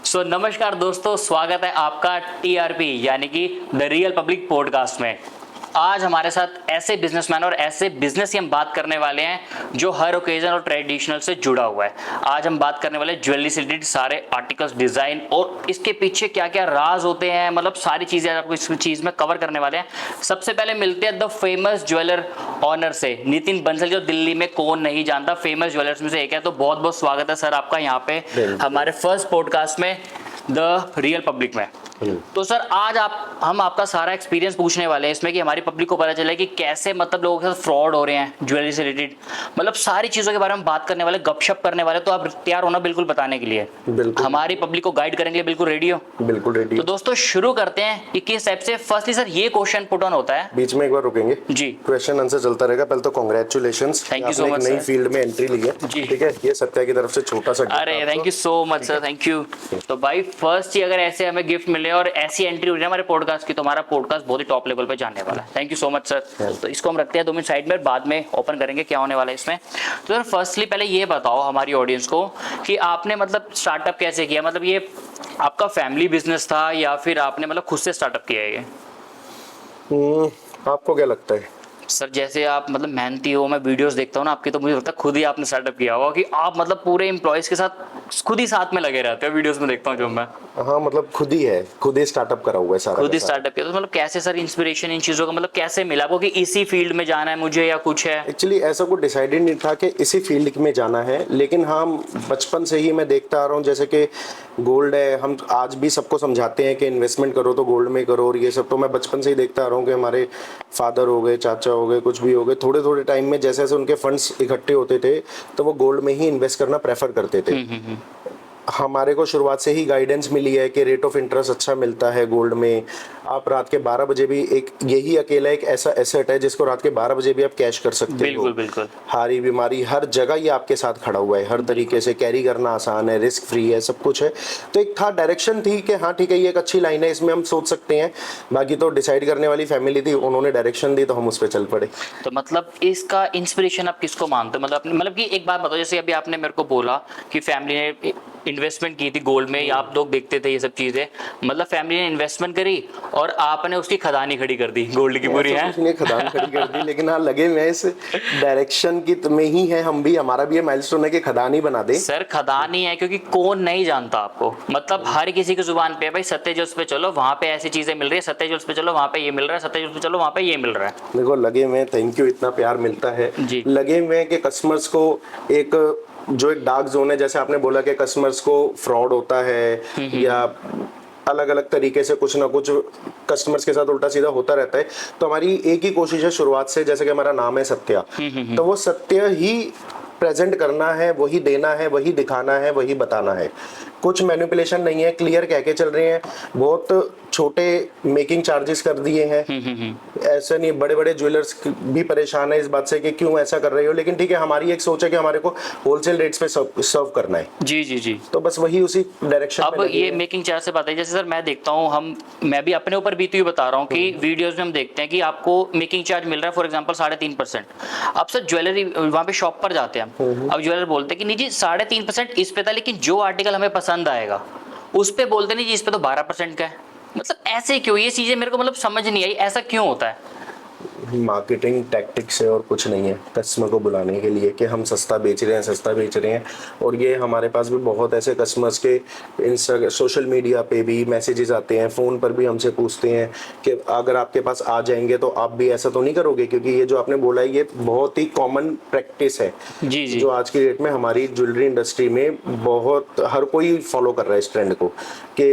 नमस्कार दोस्तों, स्वागत है आपका टीआरपी यानी कि द रियल पब्लिक पॉडकास्ट में। आज हमारे साथ ऐसे बिजनेसमैन और ऐसे बिजनेस की हम बात करने वाले हैं जो हर ओकेजन और ट्रेडिशनल से जुड़ा हुआ है। आज हम बात करने वाले ज्वेलरी से रिलेटेड सारे आर्टिकल्स, डिजाइन और इसके पीछे क्या क्या राज होते हैं, मतलब सारी चीजें आपको इस चीज में कवर करने वाले हैं। सबसे पहले मिलते हैं द फेमस ज्वेलर ऑनर से, नितिन बंसल, जो दिल्ली में कौन नहीं जानता, फेमस ज्वेलर्स में से एक है। तो बहुत बहुत स्वागत है सर आपका यहाँ पे हमारे फर्स्ट पॉडकास्ट में द रियल पब्लिक में। तो सर आज हम आपका सारा एक्सपीरियंस पूछने वाले हैं इसमें कि हमारी पब्लिक को पता चले कि कैसे मतलब लोगों के साथ फ्रॉड हो रहे हैं ज्वेलरी से रिलेटेड, मतलब सारी चीजों के बारे में बात करने वाले, गपशप करने वाले। तो आप तैयार होना बिल्कुल बताने के लिए, बिल्कुल हमारी पब्लिक को गाइड करने के लिए बिल्कुल रेडी हो? बिल्कुल रेडी। तो दोस्तों शुरू करते हैं कि किस टाइप से। फर्स्टली सर ये क्वेश्चन पुट ऑन होता है, बीच में एक बार रुकेंगे जी, क्वेश्चन आंसर चलता रहेगा। पहले तो congratulations, thank you so much, नई फील्ड में एंट्री ली है, ठीक है। ये सत्या की तरफ से छोटा सा, अरे thank you so much sir, thank you. तो भाई फर्स्ट ही अगर ऐसे हमें गिफ्ट मिले और ऐसी एंट्री हो रही है हमारे पॉडकास्ट की, तो हमारा पॉडकास्ट बहुत ही टॉप लेवल पे जाने वाला है। Thank you so much sir. तो इसको हम रखते हैं 2 मिनट साइड में, बाद में ओपन करेंगे क्या होने वाला है इसमें। तो सर फर्स्टली पहले ये बताओ हमारी ऑडियंस को कि आपने मतलब स्टार्टअप कैसे किया, मतलब ये आपका फैमिली बिजनेस था या फिर आपने मतलब खुद से स्टार्टअप किया है ये? आपको क्या लगता है सर? जैसे आप मतलब मेहनती हो, मैं वीडियोस देखता हूँ ना आपकी, तो मुझे लगता है खुद ही आपने स्टार्टअप किया होगा कि आप मतलब पूरे एम्प्लॉयज के साथ खुद ही साथ में लगे रहते हो। वीडियोस में देखता हूँ जो मैं। हाँ मतलब खुद ही है, खुद ही स्टार्टअप करा हुआ है सारा, खुद ही स्टार्टअप किया। तो मतलब कैसे सर इंस्पिरेशन इन चीजों का मतलब कैसे मिला आपको कि इसी फील्ड में जाना है मुझे या कुछ है? एक्चुअली ऐसा कुछ डिसाइडेड नहीं था कि इसी फील्ड में जाना है, लेकिन हाँ बचपन से ही मैं देखता आ रहा हूँ जैसे कि गोल्ड है, हम आज भी सबको समझाते हैं कि इन्वेस्टमेंट करो तो गोल्ड में करो, और ये सब तो मैं बचपन से ही देखता आ रहा हूँ कि हमारे फादर हो गए, चाचा हो गए, कुछ भी हो गए, थोड़े थोड़े टाइम में जैसे जैसे उनके फंड्स इकट्ठे होते थे तो वो गोल्ड में ही इन्वेस्ट करना प्रेफर करते थे। हमारे को शुरुआत से ही गाइडेंस मिली है कि रेट ऑफ इंटरेस्ट अच्छा मिलता है गोल्ड में। आप रात के 12 बजे भी, एक यही अकेला एक ऐसा एसेट है जिसको रात के 12 बजे भी आप कैश कर सकते हो। बिल्कुल बिल्कुल। हारी बीमारी हर जगह ये आपके साथ खड़ा हुआ है, हर तरीके से कैरी करना आसान है, रिस्क फ्री है, सब कुछ है। तो एक था डायरेक्शन थी कि हाँ ठीक है ये एक अच्छी लाइन है, इसमें हम सोच सकते हैं। बाकी तो डिसाइड करने वाली फैमिली थी, उन्होंने डायरेक्शन दी तो हम उस पर चल पड़े। तो मतलब इसका इंस्पिरेशन आप किसको मानते हो? मतलब कि एक बात बताओ, जैसे अभी आपने मेरे को बोला कि फैमिली ने इन्वेस्टमेंट की थी गोल्ड में, आप लोग देखते थे ये सब चीजें, मतलब फैमिली ने इन्वेस्टमेंट करी और आपने उसकी खदानी खड़ी कर दी गोल्ड की पूरी है? उसने खदान खड़ी कर दी, लेकिन हाँ लगे हुए इस डायरेक्शन की में ही है हम भी, हमारा भी ये माइलस्टोन है कि खदान ही बना दे। सर खदान ही है, क्योंकि कौन नहीं जानता आपको, मतलब हर किसी की जुबान पे भाई सत्य ज्वेल्स पे चलो वहां पे ऐसी चीजें मिल रही है, सत्य ज्वेल्स पे चलो वहां पे ये मिल रहा है, सत्य ज्वेल्स पे चलो वहां पे ये मिल रहा है। देखो लगे हुए, थैंक यू, इतना प्यार मिलता है जी। लगे हुए कि कस्टमर्स को एक जो एक डार्क जोन है, जैसे आपने बोला कि कस्टमर्स को फ्रॉड होता है या अलग अलग तरीके से कुछ ना कुछ कस्टमर्स के साथ उल्टा सीधा होता रहता है, तो हमारी एक ही कोशिश है शुरुआत से, जैसे कि हमारा नाम है सत्या, तो वो सत्य ही प्रेजेंट करना है, वही देना है, वही दिखाना है, वही बताना है। कुछ मैनिपुलेशन नहीं है, क्लियर कह के चल रहे हैं। बहुत छोटे मेकिंग चार्जेस कर दिए हैं, ऐसा नहीं, बड़े बड़े ज्वेलर्स भी परेशान है इस बात से कि क्यों ऐसा कर रहे हो, लेकिन ठीक है हमारी एक सोच है कि हमारे को होलसेल रेट्स पे सर्व करना है। जी जी जी। तो बस वही उसी डायरेक्शन अब ये मेकिंग चार्ज से बात है, जैसे सर मैं देखता हूँ, मैं भी अपने ऊपर बीती हुई बता रहा हूँ कि वीडियोस में हम देखते हैं कि आपको मेकिंग चार्ज मिल रहा है फॉर एग्जांपल 3.5%। अब सर ज्वेलरी वहाँ पे शॉप पर जाते हैं, अब ज्वेलर बोलते हैं कि नहीं जी 3.5% इस पे था, लेकिन जो आर्टिकल हमें पसंद आएगा उस पे बोलते नहीं जी इस पे तो 12% का है। मतलब ऐसे क्यों? ये चीजें मेरे को मतलब समझ नहीं आई, ऐसा क्यों होता है? मार्केटिंग टैक्टिक्स है और कुछ नहीं है, कस्टमर को बुलाने के लिए कि हम सस्ता बेच रहे हैं, सस्ता बेच रहे हैं। और ये हमारे पास भी बहुत ऐसे कस्टमर्स के इंस्टा सोशल मीडिया पे भी मैसेजेस आते हैं, फ़ोन पर भी हमसे पूछते हैं कि अगर आपके पास आ जाएंगे तो आप भी ऐसा तो नहीं करोगे, क्योंकि ये जो आपने बोला है ये बहुत ही कॉमन प्रैक्टिस है जी जी। जो आज की डेट में हमारी ज्वेलरी इंडस्ट्री में बहुत हर कोई फॉलो कर रहा है इस ट्रेंड को कि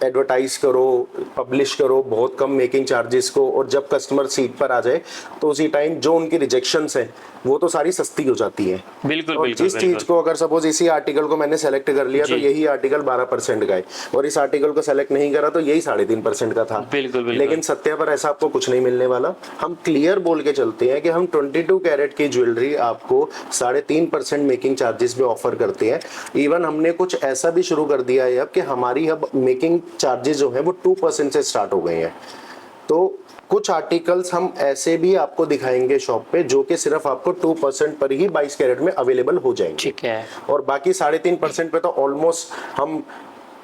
एडवर्टाइज करो, पब्लिश करो बहुत कम मेकिंग चार्जेस को, और जब कस्टमर सीट पर आ जाए तो उसी टाइम जो उनकी रिजेक्शंस हैं वो तो सारी सस्ती हो जाती है। बिल्कुल और बिल्कुल। जिस चीज को अगर सपोज इसी आर्टिकल को मैंने सेलेक्ट कर लिया तो यही आर्टिकल 12% का है, और इस आर्टिकल को सेलेक्ट नहीं करा तो यही 3.5% का था। बिल्कुल। लेकिन सत्या पर ऐसा आपको कुछ नहीं मिलने वाला। हम क्लियर बोल के चलते हैं कि हम 22 कैरेट की ज्वेलरी आपको 3.5% मेकिंग चार्जेस में ऑफर करते हैं। इवन हमने कुछ ऐसा भी शुरू कर दिया है अब कि हमारी अब मेकिंग चार्जेस जो है वो 2% से स्टार्ट हो गए हैं। तो कुछ आर्टिकल्स हम ऐसे भी आपको दिखाएंगे शॉप पे जो कि सिर्फ आपको 2% पर ही 22 कैरेट में अवेलेबल हो जाएंगे। ठीक है। और बाकी 3.5% पे तो ऑलमोस्ट हम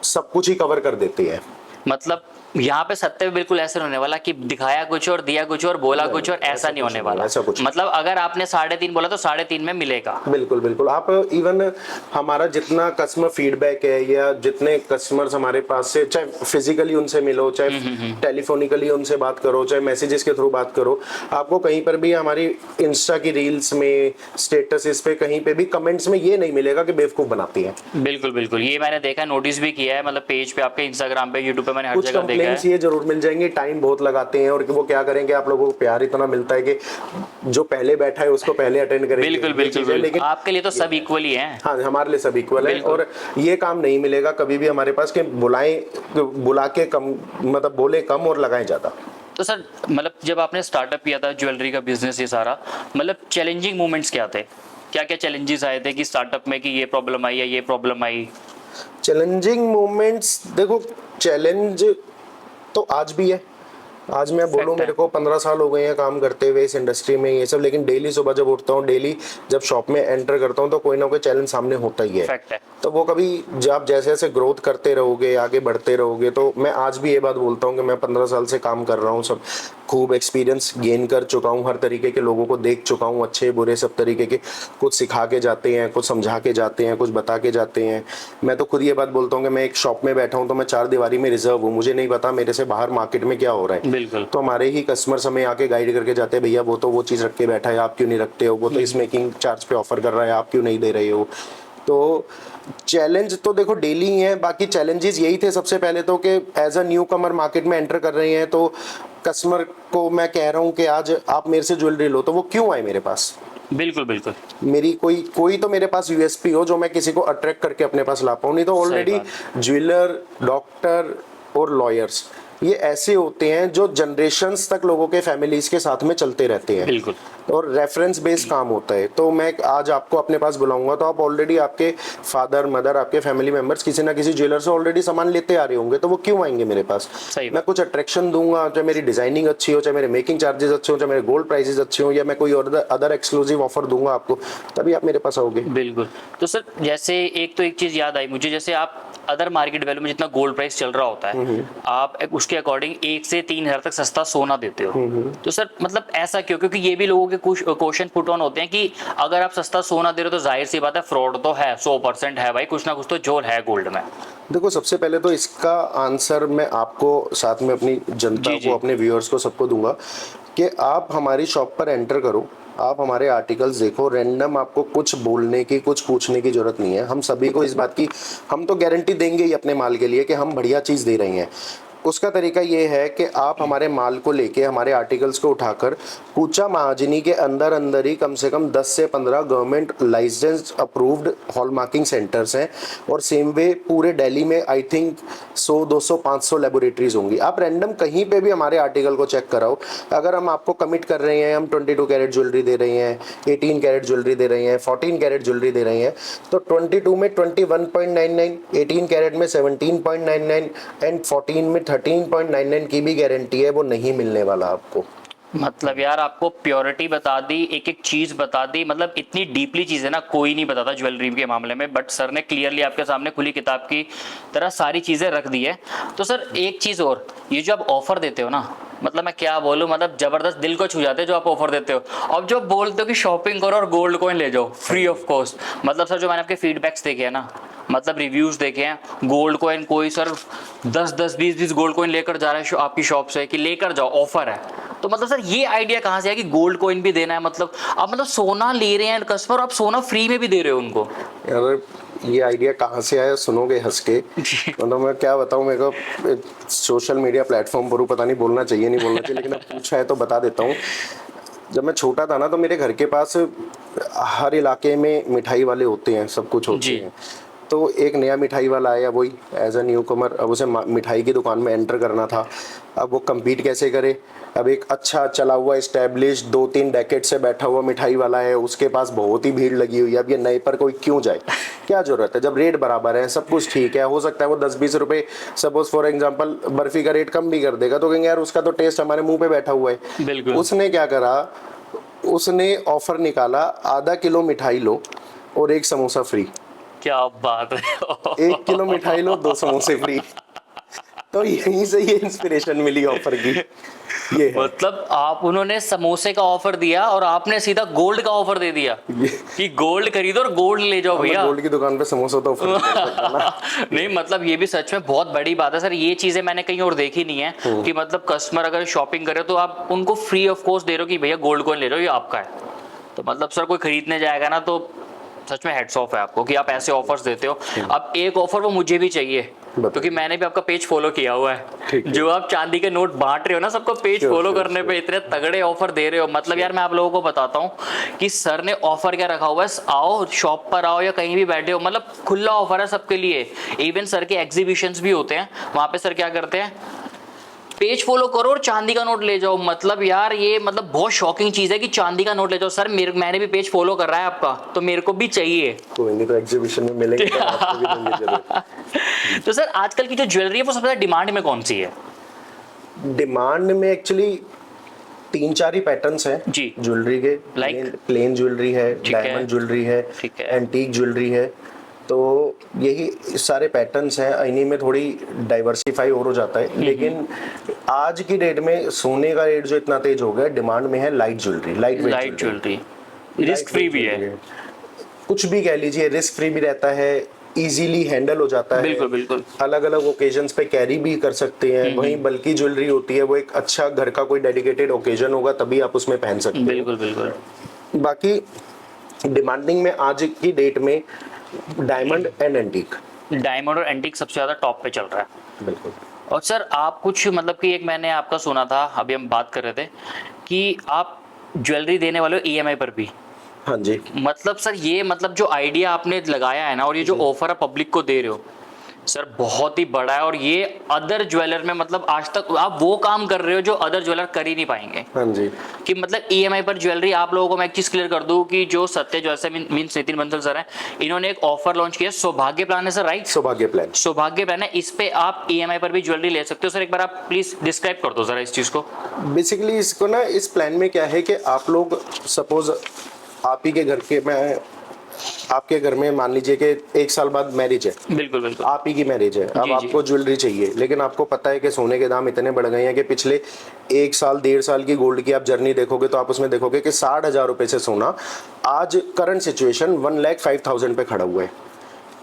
सब कुछ ही कवर कर देती है। मतलब यहाँ पे सत्य भी बिल्कुल ऐसे नहीं होने वाला कि दिखाया कुछ और दिया कुछ और बोला कुछ और, ऐसा नहीं होने वाला। ऐसा कुछ मतलब अगर आपने 3.5 बोला तो 3.5 में मिलेगा। बिल्कुल बिल्कुल। आप इवन हमारा जितना कस्टमर फीडबैक है या जितने कस्टमर्स हमारे पास से, चाहे फिजिकली उनसे मिलो, चाहे टेलीफोनिकली उनसे बात करो, चाहे मैसेजेस के थ्रू बात करो, आपको कहीं पर भी हमारी इंस्टा की रील्स में, स्टेटसेस पे, कहीं पे भी कमेंट्स में ये नहीं मिलेगा कि बेवकूफ बनाती है। बिल्कुल बिल्कुल, ये मैंने देखा, नोटिस भी किया है, मतलब पेज पे आपके, इंस्टाग्राम पे, यूट्यूब पे, मैंने हर कुछ जगह देखा है। कंप्लेंट्स ये जरूर मिल जाएंगे, टाइम बहुत लगाते हैं, और वो क्या करेंगे, आप लोगों को प्यार इतना मिलता है कि जो पहले बैठा है उसको पहले अटेंड करेंगे। बिल्कुल बिल्कुल, लेकिन आपके लिए तो सब इक्वल ही हैं। हाँ, हमारे लिए सब इक्वल है, और ये काम नहीं मिलेगा कभी भी हमारे पास कि बुला के कम, मतलब बोले कम और लगाए ज्यादा। तो सर, मतलब जब आपने स्टार्टअप किया था ज्वेलरी का बिजनेस ये सारा, मतलब चैलेंजिंग मोमेंट्स क्या थे, क्या क्या चैलेंजेस आए थे कि स्टार्टअप में, कि ये प्रॉब्लम आई या ये प्रॉब्लम आई? चैलेंजिंग मोमेंट्स, देखो चैलेंज तो आज भी है। आज मैं बोलूँ, मेरे को 15 साल हो गए हैं काम करते हुए इस इंडस्ट्री में, ये सब, लेकिन डेली सुबह जब उठता हूँ, डेली जब शॉप में एंटर करता हूँ, तो कोई ना कोई चैलेंज सामने होता ही है। फैक्ट है। तो वो कभी, जब जैसे जैसे ग्रोथ करते रहोगे, आगे बढ़ते रहोगे, तो मैं आज भी ये बात बोलता हूँ कि मैं 15 साल से काम कर रहा हूँ, सब खूब एक्सपीरियंस गेन कर चुका हूँ, हर तरीके के लोगों को देख चुका हूँ, अच्छे बुरे सब तरीके के, कुछ सिखा के जाते हैं, कुछ समझा के जाते हैं, कुछ बता के जाते हैं। मैं तो खुद ये बात बोलता हूँ कि मैं एक शॉप में बैठा हूँ तो मैं 4 दीवारी में रिजर्व हूँ, मुझे नहीं पता मेरे से बाहर मार्केट में क्या हो रहा है। बिल्कुल। तो हमारे ही कस्टमर्स हमें आके गाइड करके जाते हैं, भैया वो तो वो चीज़ रख के बैठा है, आप क्यों नहीं रखते हो, वो तो इस मेकिंग चार्ज पे ऑफर कर रहा है, आप क्यों नहीं दे रहे हो। तो चैलेंज तो देखो डेली ही है। बाकी चैलेंजेस यही थे सबसे पहले तो, कि as a newcomer market में एंटर कर रहे हैं, तो कस्टमर को मैं कह रहा हूँ कि आज आप मेरे से ज्वेलरी लो, तो वो क्यों आए मेरे पास। बिल्कुल बिल्कुल, मेरी कोई तो मेरे पास यूएसपी हो जो मैं किसी को अट्रैक्ट करके अपने पास ला पाऊँ। नहीं तो ऑलरेडी ज्वेलर, डॉक्टर और लॉयर्स, ये ऐसे होते हैं जो जनरेशन्स तक लोगों के फैमिलीज के साथ में चलते रहते हैं। बिल्कुल। और रेफरेंस बेस्ड काम होता है। तो मैं आज आपको अपने पास बुलाऊंगा तो आप ऑलरेडी, आपके फादर मदर, आपके फैमिली मेंबर्स किसी ना किसी ज्वेलर से ऑलरेडी सामान लेते आ रहे होंगे, तो वो क्यों आएंगे मेरे पास। मैं कुछ अट्रैक्शन दूंगा, चाहे मेरी डिजाइनिंग अच्छी हो, चाहे मेरे मेकिंग चार्जेस अच्छे हो, चाहे मेरे गोल्ड प्राइसेस अच्छे हो, या मैं कोई अदर एक्सक्लूसिव ऑफर दूंगा आपको, तभी आप मेरे पास आओगे। बिल्कुल। तो सर, जैसे एक चीज याद आई मुझे, जैसे आप अदर मार्केट वैल्यू में जितना गोल्ड प्राइस चल रहा होता है, आप उसके अकॉर्डिंग 1 से 3 हज़ार तक सस्ता सोना देते हो। तो सर, मतलब ऐसा क्यों? क्योंकि ये भी लोगों के कुछ क्वेश्चन पुट ऑन होते हैं कि अगर आप सस्ता सोना दे रहे हो तो जाहिर सी बात है फ्रॉड तो है, 100% है भाई, कुछ ना कुछ तो जोर है गोल्ड में। देखो, सबसे पहले तो इसका आंसर मैं आपको, साथ में अपनी जनता को, अपने व्यूअर्स को, सबको दूंगा कि आप हमारी शॉप पर एंटर करो, आप हमारे आर्टिकल्स देखो, रैंडम आपको कुछ बोलने की, कुछ पूछने की जरूरत नहीं है। हम सभी को इस बात की, हम तो गारंटी देंगे ही अपने माल के लिए कि हम बढ़िया चीज़ दे रहे हैं। उसका तरीका ये है कि आप हमारे माल को लेके, हमारे आर्टिकल्स को उठाकर पूछा महाजनी के अंदर अंदर ही कम से कम 10 से 15 government licensed approved hallmarking centres हैं, और सेम वे पूरे दिल्ली में आई थिंक 100, 200, 500 लेबोरेटरीज होंगी। आप रैंडम कहीं पे भी हमारे आर्टिकल को चेक कराओ, अगर हम आपको कमिट कर रहे हैं, हम 22 कैरेट ज्वेलरी दे रहे हैं, 18 कैरेट ज्वेलरी दे रहे हैं, 14 कैरेट ज्वेलरी दे रहे हैं, तो 22 में 21.99, 18 कैरेट में 17.99 एंड 14 में 13.99 की भी गारंटी है, वो नहीं मिलने वाला आपको। मतलब यार, आपको प्योरिटी बता दी, एक एक चीज बता दी, मतलब इतनी डीपली चीज है ना, कोई नहीं बताता ज्वेलरी के मामले में, बट सर ने क्लियरली आपके सामने खुली किताब की तरह सारी चीजें रख दी है। तो सर एक चीज और, ये जो आप ऑफर देते हो ना, मतलब मैं क्या बोलूं, मतलब जबरदस्त दिल को छू जाते हैं जो आप ऑफर देते हो। अब जो बोलते हो कि शॉपिंग करो और गोल्ड कॉइन ले जाओ फ्री ऑफ कॉस्ट, मतलब सर जो मैंने आपके फीडबैक्स देखे हैं ना, मतलब रिव्यूज देखे हैं, गोल्ड कॉइन कोई सर 10-10, 20-20 गोल्ड कॉइन लेकर जा रहा है आपकी शॉप से कि लेकर जाओ, ऑफर है। तो मतलब सर ये आइडिया कहाँ से है कि गोल्ड कॉइन भी देना है? मतलब आप मतलब सोना ले रहे हैं कस्टमर, आप सोना फ्री में भी दे रहे हो उनको। यार, ये आइडिया कहाँ से आया सुनोगे हंस के, मतलब मैं क्या बताऊँ, मेरे को सोशल मीडिया प्लेटफॉर्म पर पता नहीं बोलना चाहिए नहीं बोलना चाहिए, लेकिन अब पूछा है तो बता देता हूँ। जब मैं छोटा था ना, तो मेरे घर के पास हर इलाके में मिठाई वाले होते हैं, सब कुछ होते हैं। तो एक नया मिठाई वाला आया, वही एज अ न्यू कमर, अब उसे मिठाई की दुकान में एंटर करना था। अब वो compete कैसे करे? अब एक अच्छा चला हुआ एस्टेब्लिश 2-3 डेकेड से बैठा हुआ मिठाई वाला है, उसके पास बहुत ही भीड़ लगी हुई है। अब ये नए पर कोई क्यों जाए, क्या जरूरत है, जब रेट बराबर है, सब कुछ ठीक है। हो सकता है वो 10-20 रुपए, सपोज फॉर एग्जांपल बर्फी का रेट कम भी कर देगा, तो कहेंगे यार उसका तो टेस्ट हमारे मुंह पे बैठा हुआ है। बिल्कुल। उसने क्या करा, उसने ऑफर निकाला, आधा किलो मिठाई लो और 1 समोसा फ्री। क्या बात है। 1 किलो मिठाई लो 2 समोसे फ्री। तो यहीं से ये इंस्पिरेशन मिली ऑफर की, ये है। मतलब आप, उन्होंने समोसे का ऑफर दिया और आपने सीधा गोल्ड का ऑफर दे दिया कि गोल्ड खरीदो और गोल्ड ले जाओ भैया। गोल्ड की दुकान पे समोसा तो ऑफर कर सकता ना। नहीं मतलब ये भी सच में बहुत बड़ी बात है सर, ये चीजें मैंने कहीं और देखी नहीं है कि मतलब कस्टमर अगर शॉपिंग करे तो आप उनको फ्री ऑफ कॉस्ट दे रहे हो कि भैया गोल्ड कॉइन ले रहे हो, ये आपका है। तो मतलब सर कोई खरीदने जाएगा ना तो सच में हेड्स ऑफ है आपको कि आप ऐसे ऑफर्स देते हो। अब एक ऑफर वो मुझे भी चाहिए क्योंकि मैंने भी आपका पेज फॉलो किया हुआ है। जो आप चांदी के नोट बांट रहे हो ना सबको पेज फॉलो करने पे, इतने तगड़े ऑफर दे रहे हो। मतलब यार मैं आप लोगों को बताता हूँ कि सर ने ऑफर क्या रखा हुआ है, आओ शॉप पर आओ या कहीं भी बैठे हो, मतलब खुला ऑफर है सबके लिए। इवन सर के एग्जीबिशंस भी होते हैं, वहां पे सर क्या करते हैं, पेज फॉलो करो और चांदी का नोट ले जाओ। मतलब यार ये मतलब बहुत शॉकिंग चीज है कि चांदी का नोट ले जाओ। सर मैंने भी पेज फॉलो कर रहा है आपका, तो मेरे को भी चाहिए। कोई नहीं, तो एग्जीबिशन में मिलेंगे तो आपको भी देंगे जरूर। तो सर आजकल की जो ज्वेलरी है वो सबसे ज्यादा डिमांड में कौन सी है? डिमांड में एक्चुअली 3-4 ही पैटर्न्स हैं जी। ज्वेलरी के। Like? प्लेन ज्वेलरी है, ठीक है। डायमंड ज्वेलरी है, ठीक है। एंटीक ज्वेलरी है। तो यही सारे पैटर्न्स हैं, इन्हीं में थोड़ी डाइवर्सिफाई और हो जाता है। लेकिन आज की डेट में सोने का रेट जो इतना तेज हो गया, डिमांड में है light jewellery, light jewellery risk free भी है, कुछ भी कह लीजिए, रिस्क फ्री भी रहता है, इजीली हैंडल हो जाता है। बिल्कुल बिल्कुल। अलग अलग ओकेजन्स पे कैरी भी कर सकते हैं। वहीं बल्कि ज्वेलरी होती है वो एक अच्छा घर का कोई डेडिकेटेड ओकेजन होगा तभी आप उसमें पहन सकते हैं। बिल्कुल बिल्कुल। बाकी डिमांडिंग में आज की डेट में डायमंड एंड एंटीक, डायमंड और एंटीक सबसे ज्यादा टॉप पे चल रहा है। बिल्कुल। और सर आप कुछ मतलब कि एक मैंने आपका सुना था, अभी हम बात कर रहे थे कि आप ज्वेलरी देने वाले हो ईएमआई पर भी। हाँ जी। मतलब सर ये मतलब जो आइडिया आपने लगाया है ना और ये जो ऑफर आप पब्लिक को दे रहे हो सर बहुत ही बड़ा है। और ये अदर ज्वेलर में मतलब आज तक आप वो काम कर रहे हो जो अदर ज्वेलर कर ही नहीं पाएंगे। हाँ जी। कि मतलब ईएमआई पर ज्वेलरी। आप लोगों को मैं एक चीज क्लियर कर दूं कि जो सत्य jewellers means Nitin Bansal sir हैं, इन्होंने एक ऑफर लॉन्च किया, सौभाग्य प्लान है सर, राइट? सौभाग्य प्लान। सौभाग्य प्लान है, इस पे आप ईएमआई पर भी ज्वेलरी ले सकते हो। सर एक बार आप प्लीज डिस्क्राइब कर दो जरा इस चीज को। बेसिकली इसको ना, इस प्लान में क्या है कि आप लोग सपोज आप ही के घर के, मैं आपके घर में मान लीजिए कि 1 साल बाद मैरिज है। बिल्कुल बिल्कुल। आप ही की मैरिज है, अब जी, आपको ज्वेलरी चाहिए, लेकिन आपको पता है कि सोने के दाम इतने बढ़ गए हैं कि पिछले 1 साल 1.5 साल की गोल्ड की आप जर्नी देखोगे तो आप उसमें देखोगे कि 60,000 रुपए से सोना आज करंट सिचुएशन 1,05,000 पे खड़ा हुआ है।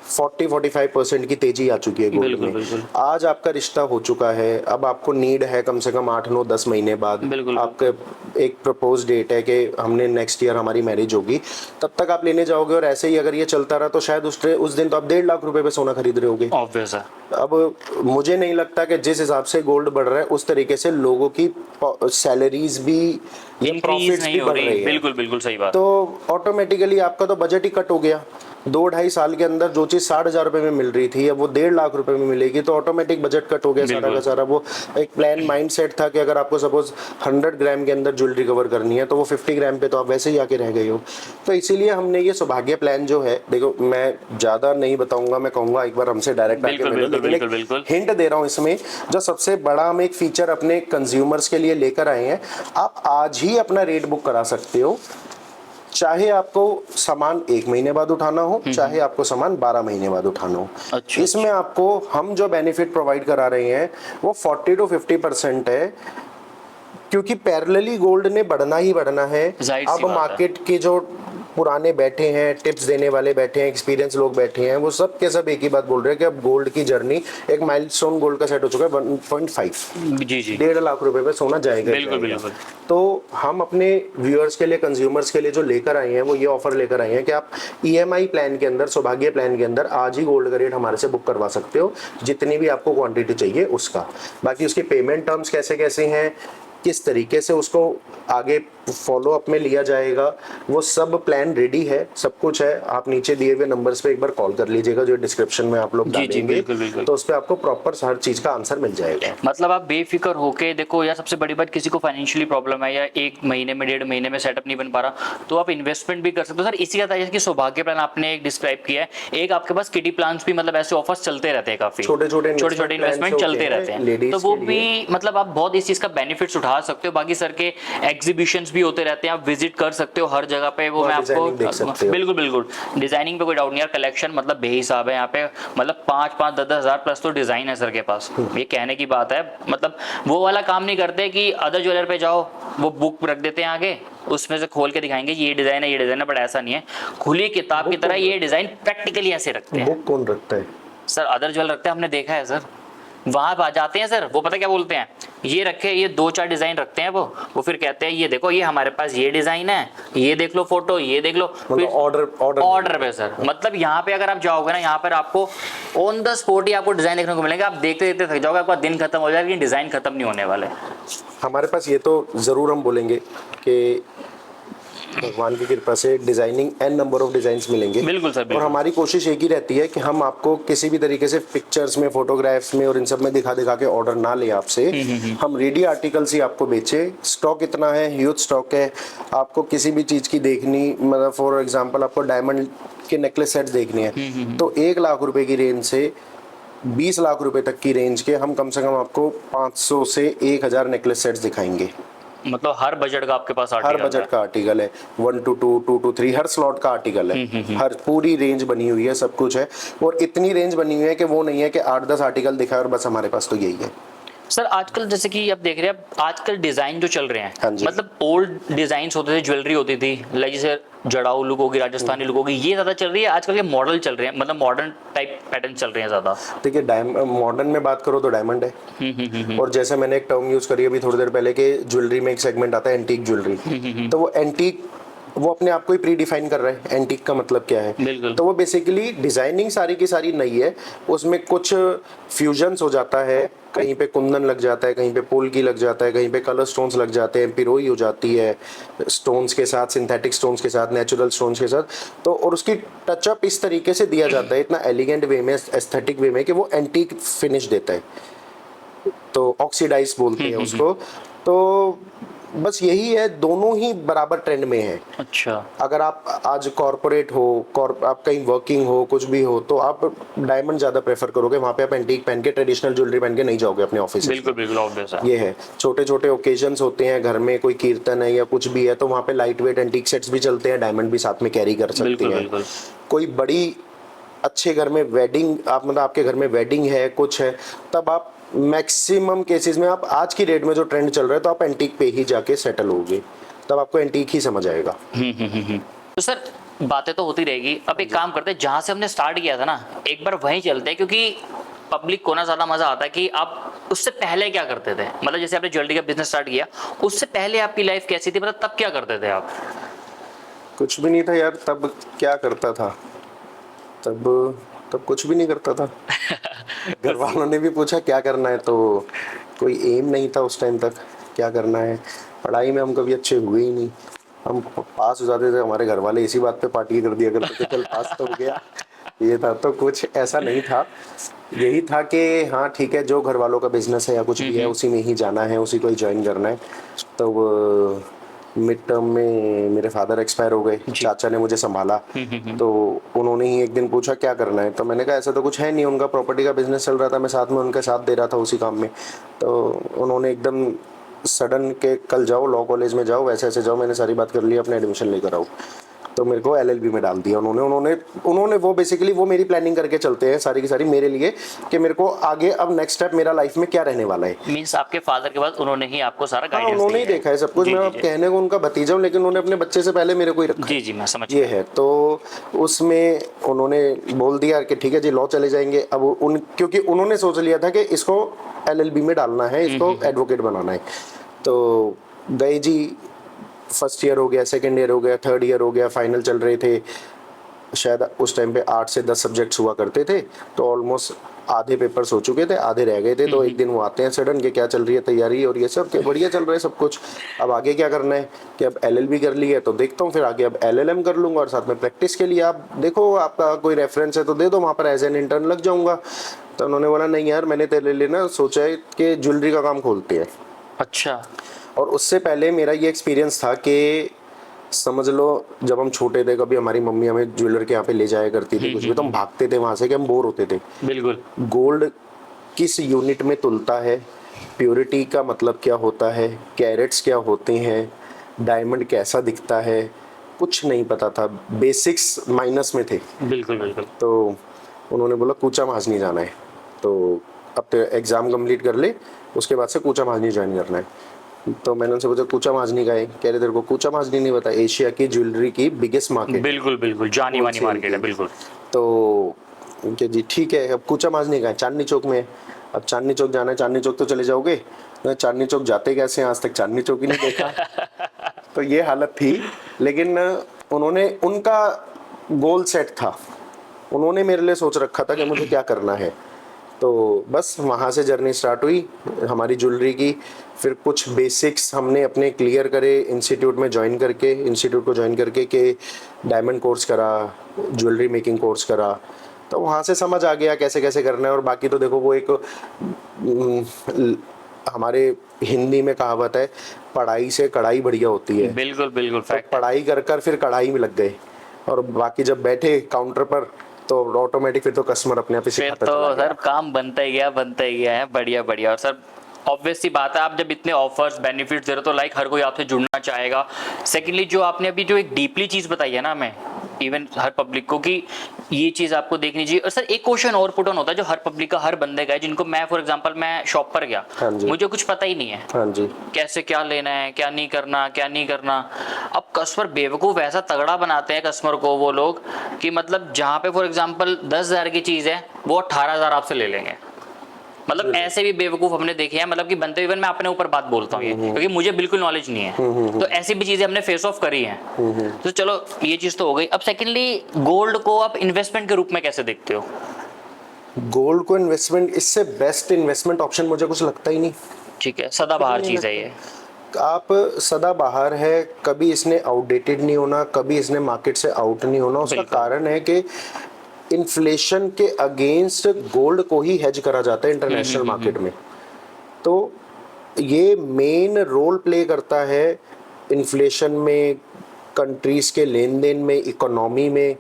40-45% की तेजी आ चुकी है गोल्ड में। बिल्कुल। आज आपका रिश्ता हो चुका है, अब आपको नीड है कम से कम 8-9-10 महीने बाद बिल्कुल। आपका एक प्रपोज डेट है कि हमने नेक्स्ट ईयर हमारी मैरिज होगी, तब तक आप लेने जाओगे। और ऐसे ही अगर ये चलता रहा तो शायद उस दिन तो आप 1.5 लाख रुपए पे सोना खरीद रहे होगे। ऑब्वियस है। अब मुझे नहीं लगता कि जिस हिसाब से गोल्ड बढ़ रहा है उस तरीके से लोगों की सैलरीज भी, इंक्रीज नहीं हो रही। बिल्कुल बिल्कुल सही बात। तो ऑटोमेटिकली आपका तो बजट ही कट हो गया। 2-2.5 साल के अंदर जो चीज 60,000 रुपए में मिल रही थी अब वो 1.5 लाख रुपए में मिलेगी, तो ऑटोमेटिक बजट कट हो गया सारा का सारा। वो एक प्लान माइंडसेट था कि अगर आपको सपोज 100 ग्राम के अंदर ज्वेलरी कवर करनी है तो वो 50 ग्राम पे तो आप वैसे ही आके रह गए हो। तो इसीलिए हमने ये सौभाग्य प्लान जो है, देखो मैं ज्यादा नहीं बताऊंगा, मैं कहूंगा एक बार हमसे डायरेक्ट आके मिलो, लेकिन हिंट दे रहा हूँ इसमें। जो सबसे बड़ा हम एक फीचर अपने कंज्यूमर्स के लिए लेकर आए हैं, आप आज ही अपना रेट बुक करा सकते हो, चाहे आपको सामान 1 महीने बाद उठाना हो, चाहे आपको सामान 12 महीने बाद उठाना हो। अच्छा। इसमें आपको हम जो बेनिफिट प्रोवाइड करा रहे हैं वो 40-50% है, क्योंकि पैरेलली गोल्ड ने बढ़ना ही बढ़ना है। अब मार्केट के जो पुराने बैठे हैं, टिप्स देने वाले बैठे हैं, एक्सपीरियंस लोग बैठे हैं, वो सब के सब एक ही बात बोल रहे हैं कि अब गोल्ड की जर्नी, एक माइलस्टोन गोल्ड का सेट हो चुका है 1.5। जी जी। 1.5 लाख रुपए पे सोना जाएगा। बिल्कुल बिल्कुल। तो हम अपने व्यूअर्स के लिए, कंज्यूमर्स के लिए जो लेकर आए हैं वो ये ऑफर लेकर आए हैं कि आप ईएमआई प्लान के अंदर, सौभाग्य प्लान के अंदर आज ही गोल्ड का रेट हमारे से बुक करवा सकते हो, जितनी भी आपको क्वांटिटी चाहिए उसका। बाकी उसके पेमेंट टर्म्स कैसे कैसे हैं, किस तरीके से उसको आगे फॉलो अप में लिया जाएगा, वो सब प्लान रेडी है, सब कुछ है। आप नीचे दिए हुए नंबर्स पे एक बार कॉल कर लीजिएगा जो डिस्क्रिप्शन में आप लोग डालेंगे, तो उस पे आपको प्रॉपर हर चीज का आंसर मिल जाएगा। मतलब आप बेफिक्र होके देखो यार, सबसे बड़ी बात किसी को फाइनेंशियली प्रॉब्लम है या 1 महीने में 1.5 महीने में सेटअप नहीं बन पा रहा, तो आप इन्वेस्टमेंट भी कर सकते हो। सर इसी का था कि सौभाग्य प्लान आपने एक डिस्क्राइब किया है, एक आपके पास किडी प्लान्स भी, मतलब ऐसे ऑफर्स चलते रहते हैं, काफी छोटे छोटे इन्वेस्टमेंट चलते रहते हैं, तो वो भी मतलब आप बहुत इस चीज का बेनिफिट्स उठा दिखा सकते हो। बाकी सर के एग्जीबिशंस भी होते रहते हैं, आप विजिट कर सकते हो हर जगह पे, वो मैं designing देख सकते आपको हो। बिल्कुल बिल्कुल डिजाइनिंग पे कोई डाउट नहीं यार। कलेक्शन मतलब बेहिसाब है यहाँ पे, मतलब 5-5 10-10 हज़ार प्लस तो डिजाइन है सर के पास। ये कहने की बात है, मतलब वो वाला काम नहीं करते कि अदर ज्वेलर पे जाओ वो बुक रख देते हैं आगे, उसमें से खोल के दिखाएंगे ये डिजाइन है ये डिजाइन है, बट ऐसा नहीं है, खुली किताब की तरह ये डिजाइन प्रैक्टिकली ऐसे रखते हैं। बुक कौन रखता है? सर अदर ज्वेलर रखते हैं, हमने देखा है सर, वहां आ जाते हैं सर, वो पता क्या बोलते हैं, ये रखे, ये 2-4 डिजाइन रखते हैं वो फिर कहते हैं ये देखो ये हमारे पास ये डिजाइन है, ये देख लो फोटो, ये देख लो, फिर ऑर्डर पे सर। मतलब यहाँ पे अगर आप जाओगे ना, यहाँ पर आपको ऑन द स्पॉट ही आपको डिजाइन देखने को मिलेंगे, आप देखते देखते थक जाओगे, आपका दिन खत्म हो जाएगा लेकिन डिजाइन खत्म नहीं होने वाले। हमारे पास ये तो जरूर हम बोलेंगे कि भगवान की कृपा से designing an number of designs मिलेंगे। बिल्कुल सर, और बिल्कुल। हमारी कोशिश एक ही रहती है कि हम आपको किसी भी तरीके से पिक्चर्स में, फोटोग्राफ्स में और इन सब में दिखा दिखा के ऑर्डर ना ले आपसे। हम रेडी आर्टिकल्स ही आपको बेचे। स्टॉक इतना है, ह्यूज स्टॉक है। आपको किसी भी चीज की देखनी, मतलब फॉर एग्जांपल आपको डायमंड के नेकलेस सेट देखने हैं तो 1 लाख रुपए की रेंज से 20 लाख रुपए तक की रेंज के हम कम से कम आपको 500 से 1000 नेकलेस सेट्स दिखाएंगे। मतलब हर बजट का आपके पास हर आर्टिकल बजट का आर्टिकल है, 1 to 2, 2 to 3 हर स्लॉट का आर्टिकल है। हर पूरी रेंज बनी हुई है, सब कुछ है। और इतनी रेंज बनी हुई है कि वो नहीं है कि 8-10 आर्टिकल दिखा और बस हमारे पास तो यही है। सर आजकल जैसे कि आप देख रहे हैं, आजकल डिजाइन जो चल रहे हैं, हाँ जी। मतलब ओल्ड डिजाइन होते थे, ज्वेलरी होती थी, लाइक जैसे जड़ाऊ लुक होगी, राजस्थानी लुक होगी, ये ज्यादा चल रही है। आजकल के मॉडल चल रहे हैं, मतलब मॉडर्न टाइप पैटर्न चल रहे हैं ज्यादा। देखिए मॉडर्न में बात करो तो डायमंड है। और जैसे मैंने एक टर्म यूज करी अभी थोड़ी देर पहले कि ज्वेलरी में एक सेगमेंट आता है एंटीक ज्वेलरी। तो वो एंटीक वो अपने आप को ही प्री डिफाइन कर रहा है एंटीक का मतलब क्या है। बिल्कुल। तो वो बेसिकली डिजाइनिंग सारी की सारी नई है, उसमें कुछ फ्यूजन्स हो जाता है, कहीं पे कुंदन लग जाता है, कहीं पे पोल्की लग जाता है, कहीं पे कलर स्टोन्स लग जाते हैं, पिरोई हो जाती है स्टोन्स के साथ, सिंथेटिक स्टोन्स के साथ, नेचुरल स्टोन्स के साथ। तो और उसकी टचअप इस तरीके से दिया जाता है, इतना एलिगेंट वे में, एस्थेटिक वे में, कि वो एंटीक फिनिश देता है। तो ऑक्सीडाइज बोलते हैं उसको। तो बस यही है, दोनों ही बराबर ट्रेंड में है। अच्छा। अगर आप आज कॉर्पोरेट हो, आप कहीं वर्किंग हो, कुछ भी हो, तो आप डायमंड ज्यादा प्रेफर करोगे। वहां पे आप एंटीक पहन के, ट्रेडिशनल ज्वेलरी पहन के नहीं जाओगे अपने ऑफिस। बिल्कुल बिल्कुल ऑब्वियस है। ये है, छोटे छोटे ओकेजन्स होते हैं, घर में कोई कीर्तन है या कुछ भी है, तो वहाँ पे लाइट वेट एंटीक सेट्स भी चलते हैं, डायमंड भी साथ में कैरी कर सकते बिल्कुल हैं। बिल्कुल। कोई बड़ी अच्छे घर में वेडिंग, आप मतलब आपके घर में वेडिंग है, कुछ है, तब आप मैक्सिमम केसेस में आप आज की डेट में जो ट्रेंड चल रहा है, तो आप एंटीक पे ही जाके सेटल होगे, तब आपको एंटीक ही समझ आएगा। तो सर बातें तो होती रहेगी, अब एक काम करते हैं, जहां से हमने स्टार्ट किया था ना, एक बार वहीं चलते हैं, क्योंकि पब्लिक को ना ज्यादा मजा आता है कि आप उससे पहले क्या करते थे। मतलब जैसे आपने ज्वेलरी का बिजनेस स्टार्ट किया, उससे पहले आपकी लाइफ कैसी थी, मतलब तब क्या करते थे आप? कुछ भी नहीं था यार, तब क्या करता था, तब कुछ भी नहीं करता था। घर वालों ने भी पूछा क्या करना है, तो कोई एम नहीं था उस टाइम तक क्या करना है। पढ़ाई में हम कभी अच्छे हुए ही नहीं, हम पास हो जाते थे, हमारे घर वाले इसी बात पे पार्टी कर दिया करते थे, चल पास तो हो गया। ये था, तो कुछ ऐसा नहीं था। यही था कि हाँ ठीक है, जो घर वालों का बिजनेस है या कुछ भी है, उसी में ही जाना है, उसी को ही ज्वाइन करना है। तो मिड टर्म में मेरे फादर एक्सपायर हो गए, चाचा ने मुझे संभाला। तो उन्होंने ही एक दिन पूछा क्या करना है, तो मैंने कहा ऐसा तो कुछ है नहीं। उनका प्रॉपर्टी का बिजनेस चल रहा था, मैं साथ में उनके साथ दे रहा था उसी काम में। तो उन्होंने एकदम सडन के कल जाओ लॉ कॉलेज में जाओ, वैसे ऐसे जाओ, मैंने सारी बात कर ली, अपने एडमिशन लेकर आओ। तो मेरे को एलएलबी में डाल दिया उन्होंने वो बेसिकली वो मेरी प्लानिंग करके चलते हैं सारी की सारी मेरे लिए, कि मेरे को आगे अब नेक्स्ट स्टेप मेरा लाइफ में क्या रहने वाला है। मींस आपके फादर के बाद उन्होंने ही आपको सारा गाइडेंस दिया। उन्होंने ही देखा है सब कुछ। मैं अब कहने को उनका भतीजा हूँ, लेकिन उन्होंने अपने बच्चे से पहले मेरे को ही रखा। जी जी मैं समझ ये है। तो उसमें उन्होंने बोल दिया कि ठीक है जी लॉ चले जाएंगे। अब क्योंकि उन्होंने सोच लिया था कि इसको एलएलबी में डालना है, इसको एडवोकेट बनाना है। तो गए जी, फर्स्ट ईयर हो गया, सेकंड ईयर हो गया, थर्ड ईयर हो गया, फाइनल चल रहे थे। शायद उस टाइम पे 8 से 10 सब्जेक्ट्स हुआ करते थे, तो ऑलमोस्ट आधे पेपर्स हो चुके थे, आधे रह गए थे। तो एक दिन वो आते हैं सडन के क्या चल रही है तैयारी और ये सब, के बढ़िया चल रहा है सब कुछ, अब आगे क्या करना है, कि अब एलएलबी कर ली है तो देखता हूँ फिर आगे अब एलएलएम कर लूँगा, और साथ में प्रैक्टिस के लिए आप देखो आपका कोई रेफरेंस है तो दे दो, वहाँ पर एज एन इंटर्न लग जाऊँगा। तो उन्होंने बोला नहीं यार, मैंने तेरे लिए ना सोचा है कि ज्वेलरी का काम खोलते हैं। अच्छा। और उससे पहले मेरा ये एक्सपीरियंस था कि समझ लो जब हम छोटे थे, कभी हमारी मम्मी हमें ज्वेलर के यहाँ पे ले जाया करती थी, कुछ भी, तो हम भागते थे वहां से कि हम बोर होते थे। बिल्कुल। गोल्ड किस यूनिट में तुलता है, प्योरिटी का मतलब क्या होता है, कैरेट्स क्या होते हैं, डायमंड कैसा दिखता है, कुछ नहीं पता था। बेसिक्स माइनस में थे। बिल्कुल बिल्कुल। तो उन्होंने बोला कूचा महाजनी जाना है, तो अब तो एग्ज़ाम कंप्लीट कर ले, उसके बाद से कूचा महाजनी ज्वाइन करना है। तो मैंने उनसे पूछा कूचा महाजनी का है, कह रहे तेरे को कूचा महाजनी नहीं पता, एशिया की ज्वेलरी की बिगेस्ट मार्केट, बिल्कुल बिल्कुल, जानी मानी मार्केट है, बिल्कुल। तो उनके जी ठीक है, अब कूचा महाजनी का है, चांदनी चौक में है। अब चांदनी चौक जाना है, चांदनी चौक तो चले जाओगे, मैं चांदनी चौक जाते कैसे हैं, आज तक चांदनी चौक ही नहीं देखा। तो ये हालत थी। लेकिन उन्होंने, उनका गोल सेट था, उन्होंने मेरे लिए सोच रखा था कि मुझे क्या करना है। तो बस वहाँ से जर्नी स्टार्ट हुई हमारी ज्वेलरी की। फिर कुछ बेसिक्स हमने अपने क्लियर करे इंस्टीट्यूट में ज्वाइन करके, इंस्टीट्यूट को ज्वाइन करके के डायमंड कोर्स करा, ज्वेलरी मेकिंग कोर्स करा। तो वहाँ से समझ आ गया कैसे कैसे करना है। और बाकी तो देखो वो एक हमारे हिंदी में कहावत है, पढ़ाई से कढ़ाई बढ़िया होती है। बिल्कुल बिल्कुल, तो फैक्ट। पढ़ाई कर कर फिर कढ़ाई में लग गए, और बाकी जब बैठे काउंटर पर तो ऑटोमेटिक फिर तो कस्टमर अपने आप ही फिर सिखाता तो चला गया। सर काम बनता ही गया है, बढ़िया बढ़िया। और सर ऑब्वियस सी बात है, आप जब इतने ऑफर्स बेनिफिट्स दे रहे हो तो लाइक हर कोई आपसे जुड़ना चाहेगा। सेकेंडली जो आपने अभी जो एक डीपली चीज बताई है ना हमें, इवन हर पब्लिक को, कि ये चीज आपको देखनी चाहिए। और सर एक क्वेश्चन और पुट ऑन होता है जो हर पब्लिक का, हर बंदे का है, जिनको मैं फॉर एग्जांपल मैं शॉप पर गया, हाँ जी। मुझे कुछ पता ही नहीं है हाँ जी। कैसे क्या लेना है, क्या नहीं करना, क्या नहीं करना। अब कस्टमर बेवकूफ़ ऐसा तगड़ा बनाते हैं कस्टमर को वो लोग, कि मतलब जहाँ पे फॉर एग्जांपल 10,000 की चीज़ है वो 18,000 आपसे ले लेंगे। मतलब ऐसे भी बेवकूफ़ हमने देखे हैं, मतलब कि बनते, इवन मैं अपने ऊपर बात बोलता हूँ ये, क्योंकि मुझे बिल्कुल नॉलेज नहीं है। तो ऐसी भी चीज़ें हमने फेस ऑफ करी हैं। तो चलो ये चीज़ तो हो गई। अब सेकेंडली गोल्ड को आप इन्वेस्टमेंट के रूप में कैसे देखते हो? गोल्ड को इन्वेस्टमेंट, इससे बेस्ट इन्वेस्टमेंट ऑप्शन मुझे कुछ लगता ही नहीं। ठीक है, सदाबहार चीज़ है ये। आप सदाबहार है, कभी इसने आउटडेटेड नहीं होना, कभी इसने मार्केट से आउट नहीं होना। उसका कारण है कि इन्फ्लेशन के अगेंस्ट गोल्ड को ही हेज करा जाता है इंटरनेशनल मार्केट में। तो ये मेन रोल प्ले करता है इन्फ्लेशन में, कंट्रीज के लेन देन में, इकोनॉमी में,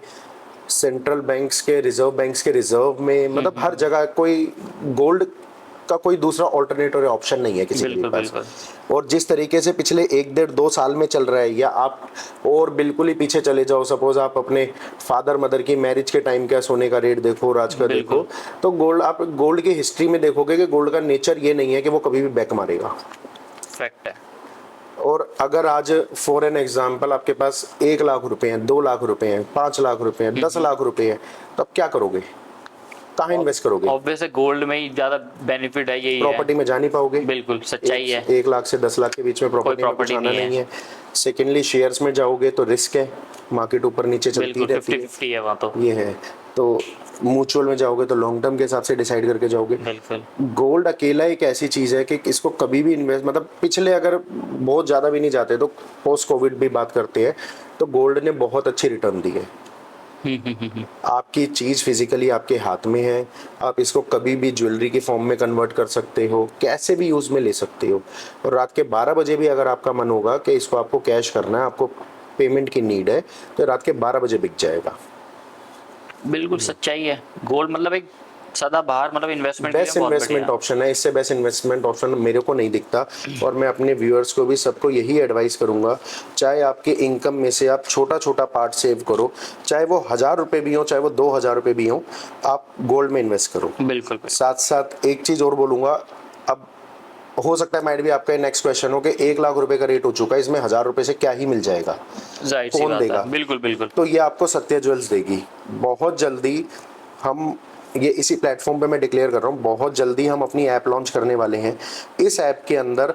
सेंट्रल बैंक्स के, रिजर्व बैंक्स के रिजर्व में, मतलब हर जगह कोई गोल्ड का कोई दूसरा ऑल्टरनेटिव ऑप्शन नहीं है किसी के बिल्कुल पास। बिल्कुल। और जिस तरीके से पिछले 1-1.5-2 साल में चल रहा है, या आप और बिल्कुल ही पीछे चले जाओ, सपोज आप अपने फादर मदर की मैरिज के टाइम का सोने का रेट देखो और आज का देखो, तो गोल्ड, आप गोल्ड की हिस्ट्री में देखोगे कि गोल्ड का नेचर ये नहीं है कि वो कभी भी बैक मारेगा। फैक्ट है। और अगर आज फॉर एन एग्जाम्पल आपके पास 1 लाख रुपए हैं, 2 लाख रुपए हैं, 5 लाख रुपए हैं, 10 लाख रुपए हैं, तो आप क्या करोगे, कहाँ इन्वेस्ट करोगे? ऑब्वियस है गोल्ड में ही ज्यादा बेनिफिट है, यही प्रॉपर्टी में जा नहीं पाओगे। बिल्कुल सच्चाई है। 1 लाख से 10 लाख के बीच में प्रॉपर्टी में कुछ आना नहीं है। सेकेंडली शेयर्स में जाओगे तो रिस्क है, मार्केट ऊपर नीचे चलती रहती है, 50-50 है वहाँ तो। ये है। तो म्यूचुअल में जाओगे तो लॉन्ग टर्म के हिसाब से डिसाइड करके जाओगे। बिल्कुल। गोल्ड अकेला एक ऐसी चीज है कि इसको कभी भी इन्वेस्ट, मतलब पिछले अगर बहुत ज्यादा भी नहीं जाते तो पोस्ट कोविड भी बात करते हैं, तो गोल्ड ने बहुत अच्छी रिटर्न दी है। आपकी चीज फिजिकली आपके हाथ में है, आप इसको कभी भी ज्वेलरी की फॉर्म में कन्वर्ट कर सकते हो, कैसे भी यूज में ले सकते हो। और रात के 12 बजे भी अगर आपका मन होगा कि इसको आपको कैश करना है, आपको पेमेंट की नीड है, तो रात के 12 बजे बिक जाएगा। बिल्कुल सच्चाई है। गोल्ड मतलब एक सदाबहार, मतलब इन्वेस्टमेंट बेस्ट इन्वेस्टमेंट ऑप्शन है। इससे बेस्ट इन्वेस्टमेंट ऑप्शन मेरे को नहीं दिखता। और मैं अपने व्यूअर्स को भी, सबको यही एडवाइस करूंगा, चाहे आपके इनकम में से आप छोटा छोटा पार्ट सेव करो, चाहे वो 1000 रुपये भी हो, चाहे वो 2000 रुपये भी हो, आप गोल्ड में इन्वेस्ट करो। बिल्कुल। साथ साथ एक चीज और बोलूंगा, अब हो सकता है माइट भी आपका नेक्स्ट क्वेश्चन हो कि 1 लाख रुपए का रेट हो चुका है, इसमें 1000 रुपए से क्या ही मिल जाएगा, कौन देगा? बिल्कुल बिल्कुल। तो ये आपको सत्य ज्वेल्स देगी। बहुत जल्दी हम ये इसी प्लेटफॉर्म पे मैं डिक्लेयर कर रहा हूँ, बहुत जल्दी हम अपनी ऐप लॉन्च करने वाले हैं। इस ऐप के अंदर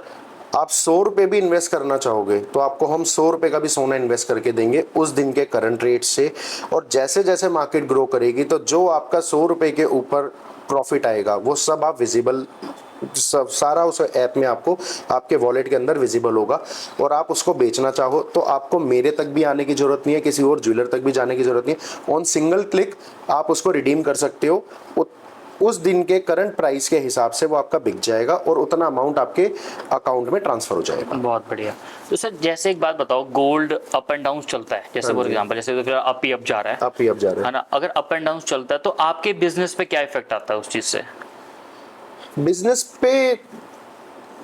आप 100 रुपये भी इन्वेस्ट करना चाहोगे तो आपको हम 100 रुपये का भी सोना इन्वेस्ट करके देंगे उस दिन के करंट रेट से। और जैसे जैसे मार्केट ग्रो करेगी तो जो आपका 100 रुपये के ऊपर प्रॉफिट आएगा वो सब आप विजिबल, सब सारा उस ऐप में आपको आपके वॉलेट के अंदर विजिबल होगा। और आप उसको बेचना चाहो तो आपको मेरे तक भी आने की जरूरत नहीं है, किसी और ज्वेलर तक भी जाने की जरूरत नहीं है। ऑन सिंगल क्लिक आप उसको रिडीम कर सकते हो, उस दिन के करंट प्राइस के हिसाब से वो आपका बिक जाएगा और उतना अमाउंट आपके अकाउंट में ट्रांसफर हो जाएगा। बहुत बढ़िया। तो सर जैसे एक बात बताओ, गोल्ड अप एंड डाउन चलता है, जैसे फॉर एग्जांपल जैसे तो अप ही अप जा रहा है, अप ही अप जा रहा है ना। अगर अप एंड डाउन चलता है तो आपके बिजनेस पे क्या इफेक्ट आता है उस चीज से? बिजनेस पे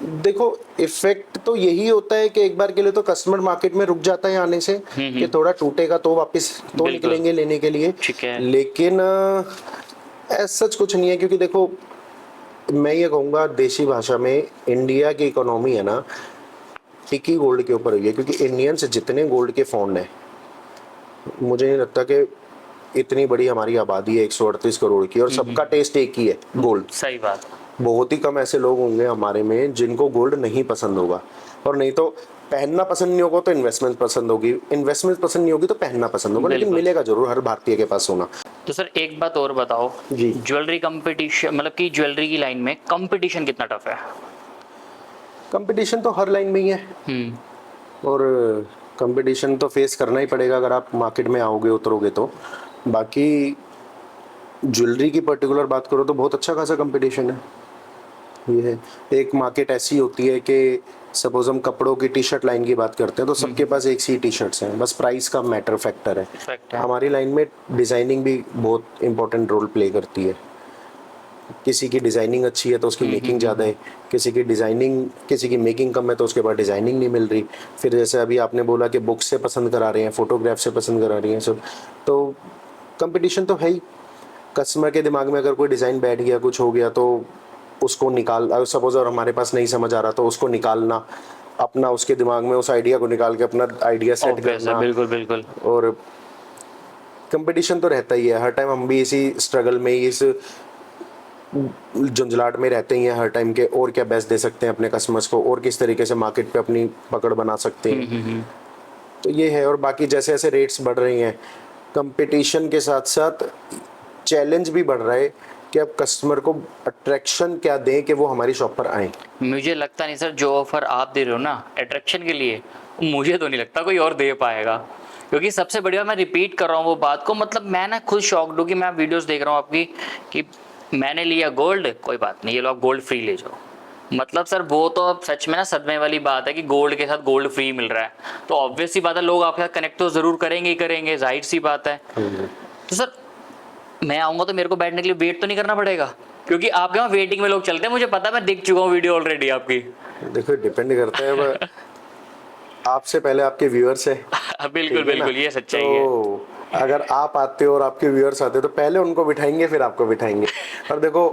देखो इफेक्ट तो यही होता है कि एक बार के लिए तो कस्टमर मार्केट में रुक जाता है आने से, कि थोड़ा टूटेगा तो वापस तो बिल्कुल। निकलेंगे लेने के लिए। ठीक है। लेकिन ऐसा सच कुछ नहीं है, क्योंकि देखो मैं ये कहूँगा देसी भाषा में, इंडिया की इकोनॉमी है ना टिकी गोल्ड के ऊपर हुई है, क्योंकि इंडियंस जितने गोल्ड के फॉन्ड हैं, मुझे नहीं लगता कि इतनी बड़ी हमारी आबादी है 138 करोड़ की और सबका टेस्ट एक ही है गोल्ड। सही बात। बहुत ही कम ऐसे लोग होंगे हमारे में जिनको गोल्ड नहीं पसंद होगा, और नहीं तो पहनना पसंद नहीं होगा तो इन्वेस्टमेंट पसंद होगी, इन्वेस्टमेंट पसंद नहीं होगी तो पहनना पसंद होगा, लेकिन बिल्कुल। मिलेगा जरूर हर भारतीय के पास सोना। तो सर एक बात और बताओ जी। ज्वेलरी कंपटीशन, मतलब कि ज्वेलरी की लाइन में कंपटीशन कितना टफ है? कंपटीशन तो हर लाइन में ही है, और कंपटीशन तो फेस करना ही पड़ेगा अगर आप मार्केट में आओगे उतरोगे तो। बाकी ज्वेलरी की पर्टिकुलर बात करो तो बहुत अच्छा खासा कंपटीशन है। ये है, एक मार्केट ऐसी होती है कि सपोज हम कपड़ों की टी शर्ट लाइन की बात करते हैं तो सबके पास एक सी टी शर्ट्स हैं, बस प्राइस का मैटर फैक्टर है। फैक्ट है। हमारी लाइन में डिज़ाइनिंग भी बहुत इंपॉर्टेंट रोल प्ले करती है। किसी की डिज़ाइनिंग अच्छी है तो उसकी मेकिंग ज़्यादा है, किसी की मेकिंग कम है तो उसके बाद डिज़ाइनिंग नहीं मिल रही। फिर जैसे अभी आपने बोला कि बुक से पसंद करा रहे हैं, फोटोग्राफ से पसंद करा रही हैं सब, तो कंपटीशन तो है ही। कस्टमर के दिमाग में अगर कोई डिज़ाइन बैठ गया, कुछ हो गया तो उसको निकाल, सपोज और हमारे पास नहीं समझ आ रहा तो उसको निकालना, अपना उसके दिमाग में उस आइडिया को निकाल के अपना आइडिया सेट Obvious है, करना। बिल्कुल बिल्कुल। और कंपटीशन तो रहता ही है हर टाइम, हम भी इसी स्ट्रगल में, इस झुंझलाट में रहते ही हैं हर टाइम के, और क्या बेस्ट दे सकते हैं अपने कस्टमर्स को, और किस तरीके से मार्केट पे अपनी पकड़ बना सकते हैं। तो ये है। और बाकी जैसे जैसे रेट्स बढ़ रही हैं, कंपटीशन के साथ साथ चैलेंज भी बढ़ रहा है कि अब कस्टमर को अट्रैक्शन क्या दें कि वो हमारी शॉप पर आए। मुझे लगता नहीं सर जो ऑफर आप दे रहे हो ना अट्रैक्शन के लिए, मुझे तो नहीं लगता कोई और दे पाएगा। क्योंकि सबसे बढ़िया, मैं रिपीट कर रहा हूँ वो बात को, मतलब मैं ना खुद शॉक्ड हूँ कि मैं वीडियोस देख रहा हूँ आपकी कि मैंने लिया गोल्ड, कोई बात नहीं ये लो आप गोल्ड फ्री ले जाओ। मतलब सर वो तो अब सच में ना सदमे वाली बात है कि गोल्ड के साथ गोल्ड फ्री मिल रहा है, तो ऑब्वियस सी बात है लोग आपके साथ कनेक्ट तो जरूर करेंगे ही करेंगे, जाहिर सी बात है। तो सर मैं आऊंगा तो मेरे को बैठने के लिए वेट तो नहीं करना पड़ेगा? क्योंकि आपके वहाँ वेटिंग में लोग चलते हैं, मुझे पता है, मैं देख चुका हूँ वीडियो ऑलरेडी आपकी। देखो डिपेंड करता है अब आपसे पहले आपके व्यूअर्स है। बिल्कुल बिल्कुल, ये सच्चाई है। तो अगर आप आते हो और आपके व्यूअर्स आते हो तो पहले उनको बिठाएंगे फिर आपको बिठाएंगे। और देखो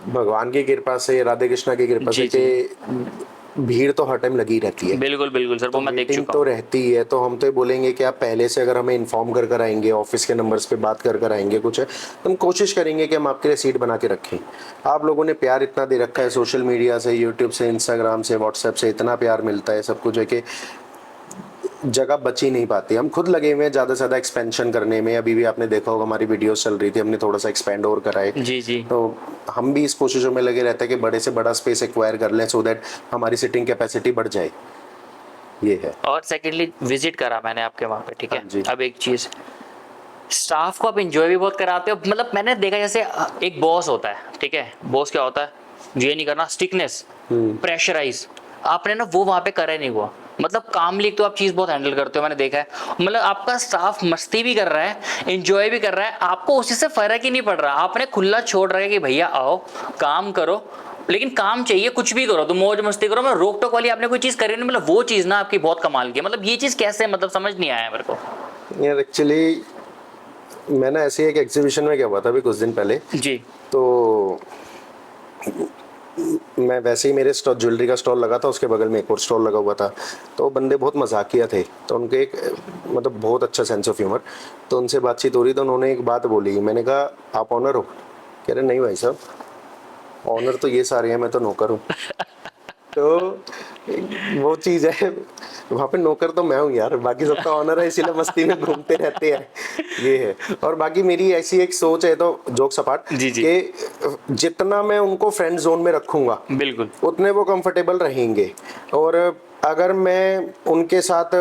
भगवान की कृपा से, राधे कृष्णा की कृपा से कि भीड़ तो हर टाइम लगी रहती है। बिल्कुल बिल्कुल सर, वो मैं देख मीटिंग चुका तो हूँ। रहती है, तो हम तो ये बोलेंगे कि आप पहले से अगर हमें इन्फॉर्म कर कर आएंगे, ऑफिस के नंबर्स पे बात कर कर आएंगे, कुछ है तो हम कोशिश करेंगे कि हम आपके लिए सीट बना के रखें। आप लोगों ने प्यार इतना दे रखा है सोशल मीडिया से, यूट्यूब से, इंस्टाग्राम से, व्हाट्सएप से, इतना प्यार मिलता है सब कुछ है कि जगह बची नहीं पाती। हम खुद लगे हुए हैं ज़्यादा से ज़्यादा एक्सपेंशन करने में। अभी भी आपने देखा होगा हमारी वीडियोस चल रही थी, हमने थोड़ा सा एक्सपेंड और कराए। जी जी। तो हम भी इस कोशिशों में लगे रहते हैं कि बड़े से बड़ा स्पेस एक्वायर कर लें, सो दैट हमारी सिटिंग कैपेसिटी बढ़ जाए। ये है। और सेकेंडली विजिट करा मैंने आपके वहाँ पे, ठीक हाँ जी। है। अब एक चीज़, स्टाफ को आप इंजॉय भी बहुत कराते हो। मतलब मैंने देखा जैसे एक बॉस होता है, ठीक है, बॉस क्या होता है, ये नहीं करना, स्टिकनेस, प्रेशराइज, आपने ना वो वहाँ पे करा ही नहीं हुआ। मतलब कामली तो आप चीज़ बहुत हैंडल करते हो, मैंने देखा है। मतलब आपका स्टाफ मस्ती भी कर रहा है, एंजॉय भी कर रहा है, आपको उसी से फर्क ही नहीं पड़ रहा। आपने खुला छोड़ रहा है कि भैया आओ काम करो, लेकिन काम चाहिए, कुछ भी करो, तो मौज मस्ती करो। मतलब रोक टोक वाली आपने कोई चीज़ करी नहीं। मतलब वो चीज़ ना आपकी बहुत कमाल की है। मतलब ये चीज़ कैसे, मतलब समझ नहीं आया मेरे को। यार एक्चुअली मैं ना ऐसे एक एग्जीबिशन में गया हुआ था अभी कुछ दिन पहले। जी। तो मैं वैसे ही, मेरे स्टॉल ज्वेलरी का स्टॉल लगा था, उसके बगल में एक और स्टॉल लगा हुआ था। तो बंदे बहुत मजाकिया थे, तो उनके एक मतलब बहुत अच्छा सेंस ऑफ ह्यूमर। तो उनसे बातचीत हो रही तो उन्होंने एक बात बोली, मैंने कहा आप ऑनर हो? कह रहे नहीं भाई साहब, ऑनर तो ये सारे हैं, मैं तो नौकर हूँ। तो वो चीज़ है, वहाँ पे नौकर तो मैं हूँ यार, बाकी सबका ऑनर है, इसीलिए मस्ती में घूमते रहते हैं। ये है। और बाकी मेरी ऐसी एक सोच है, तो जोक सपाट, जी जी। कि जितना मैं उनको फ्रेंड जोन में रखूंगा बिल्कुल। उतने वो कंफर्टेबल रहेंगे। और अगर मैं उनके साथ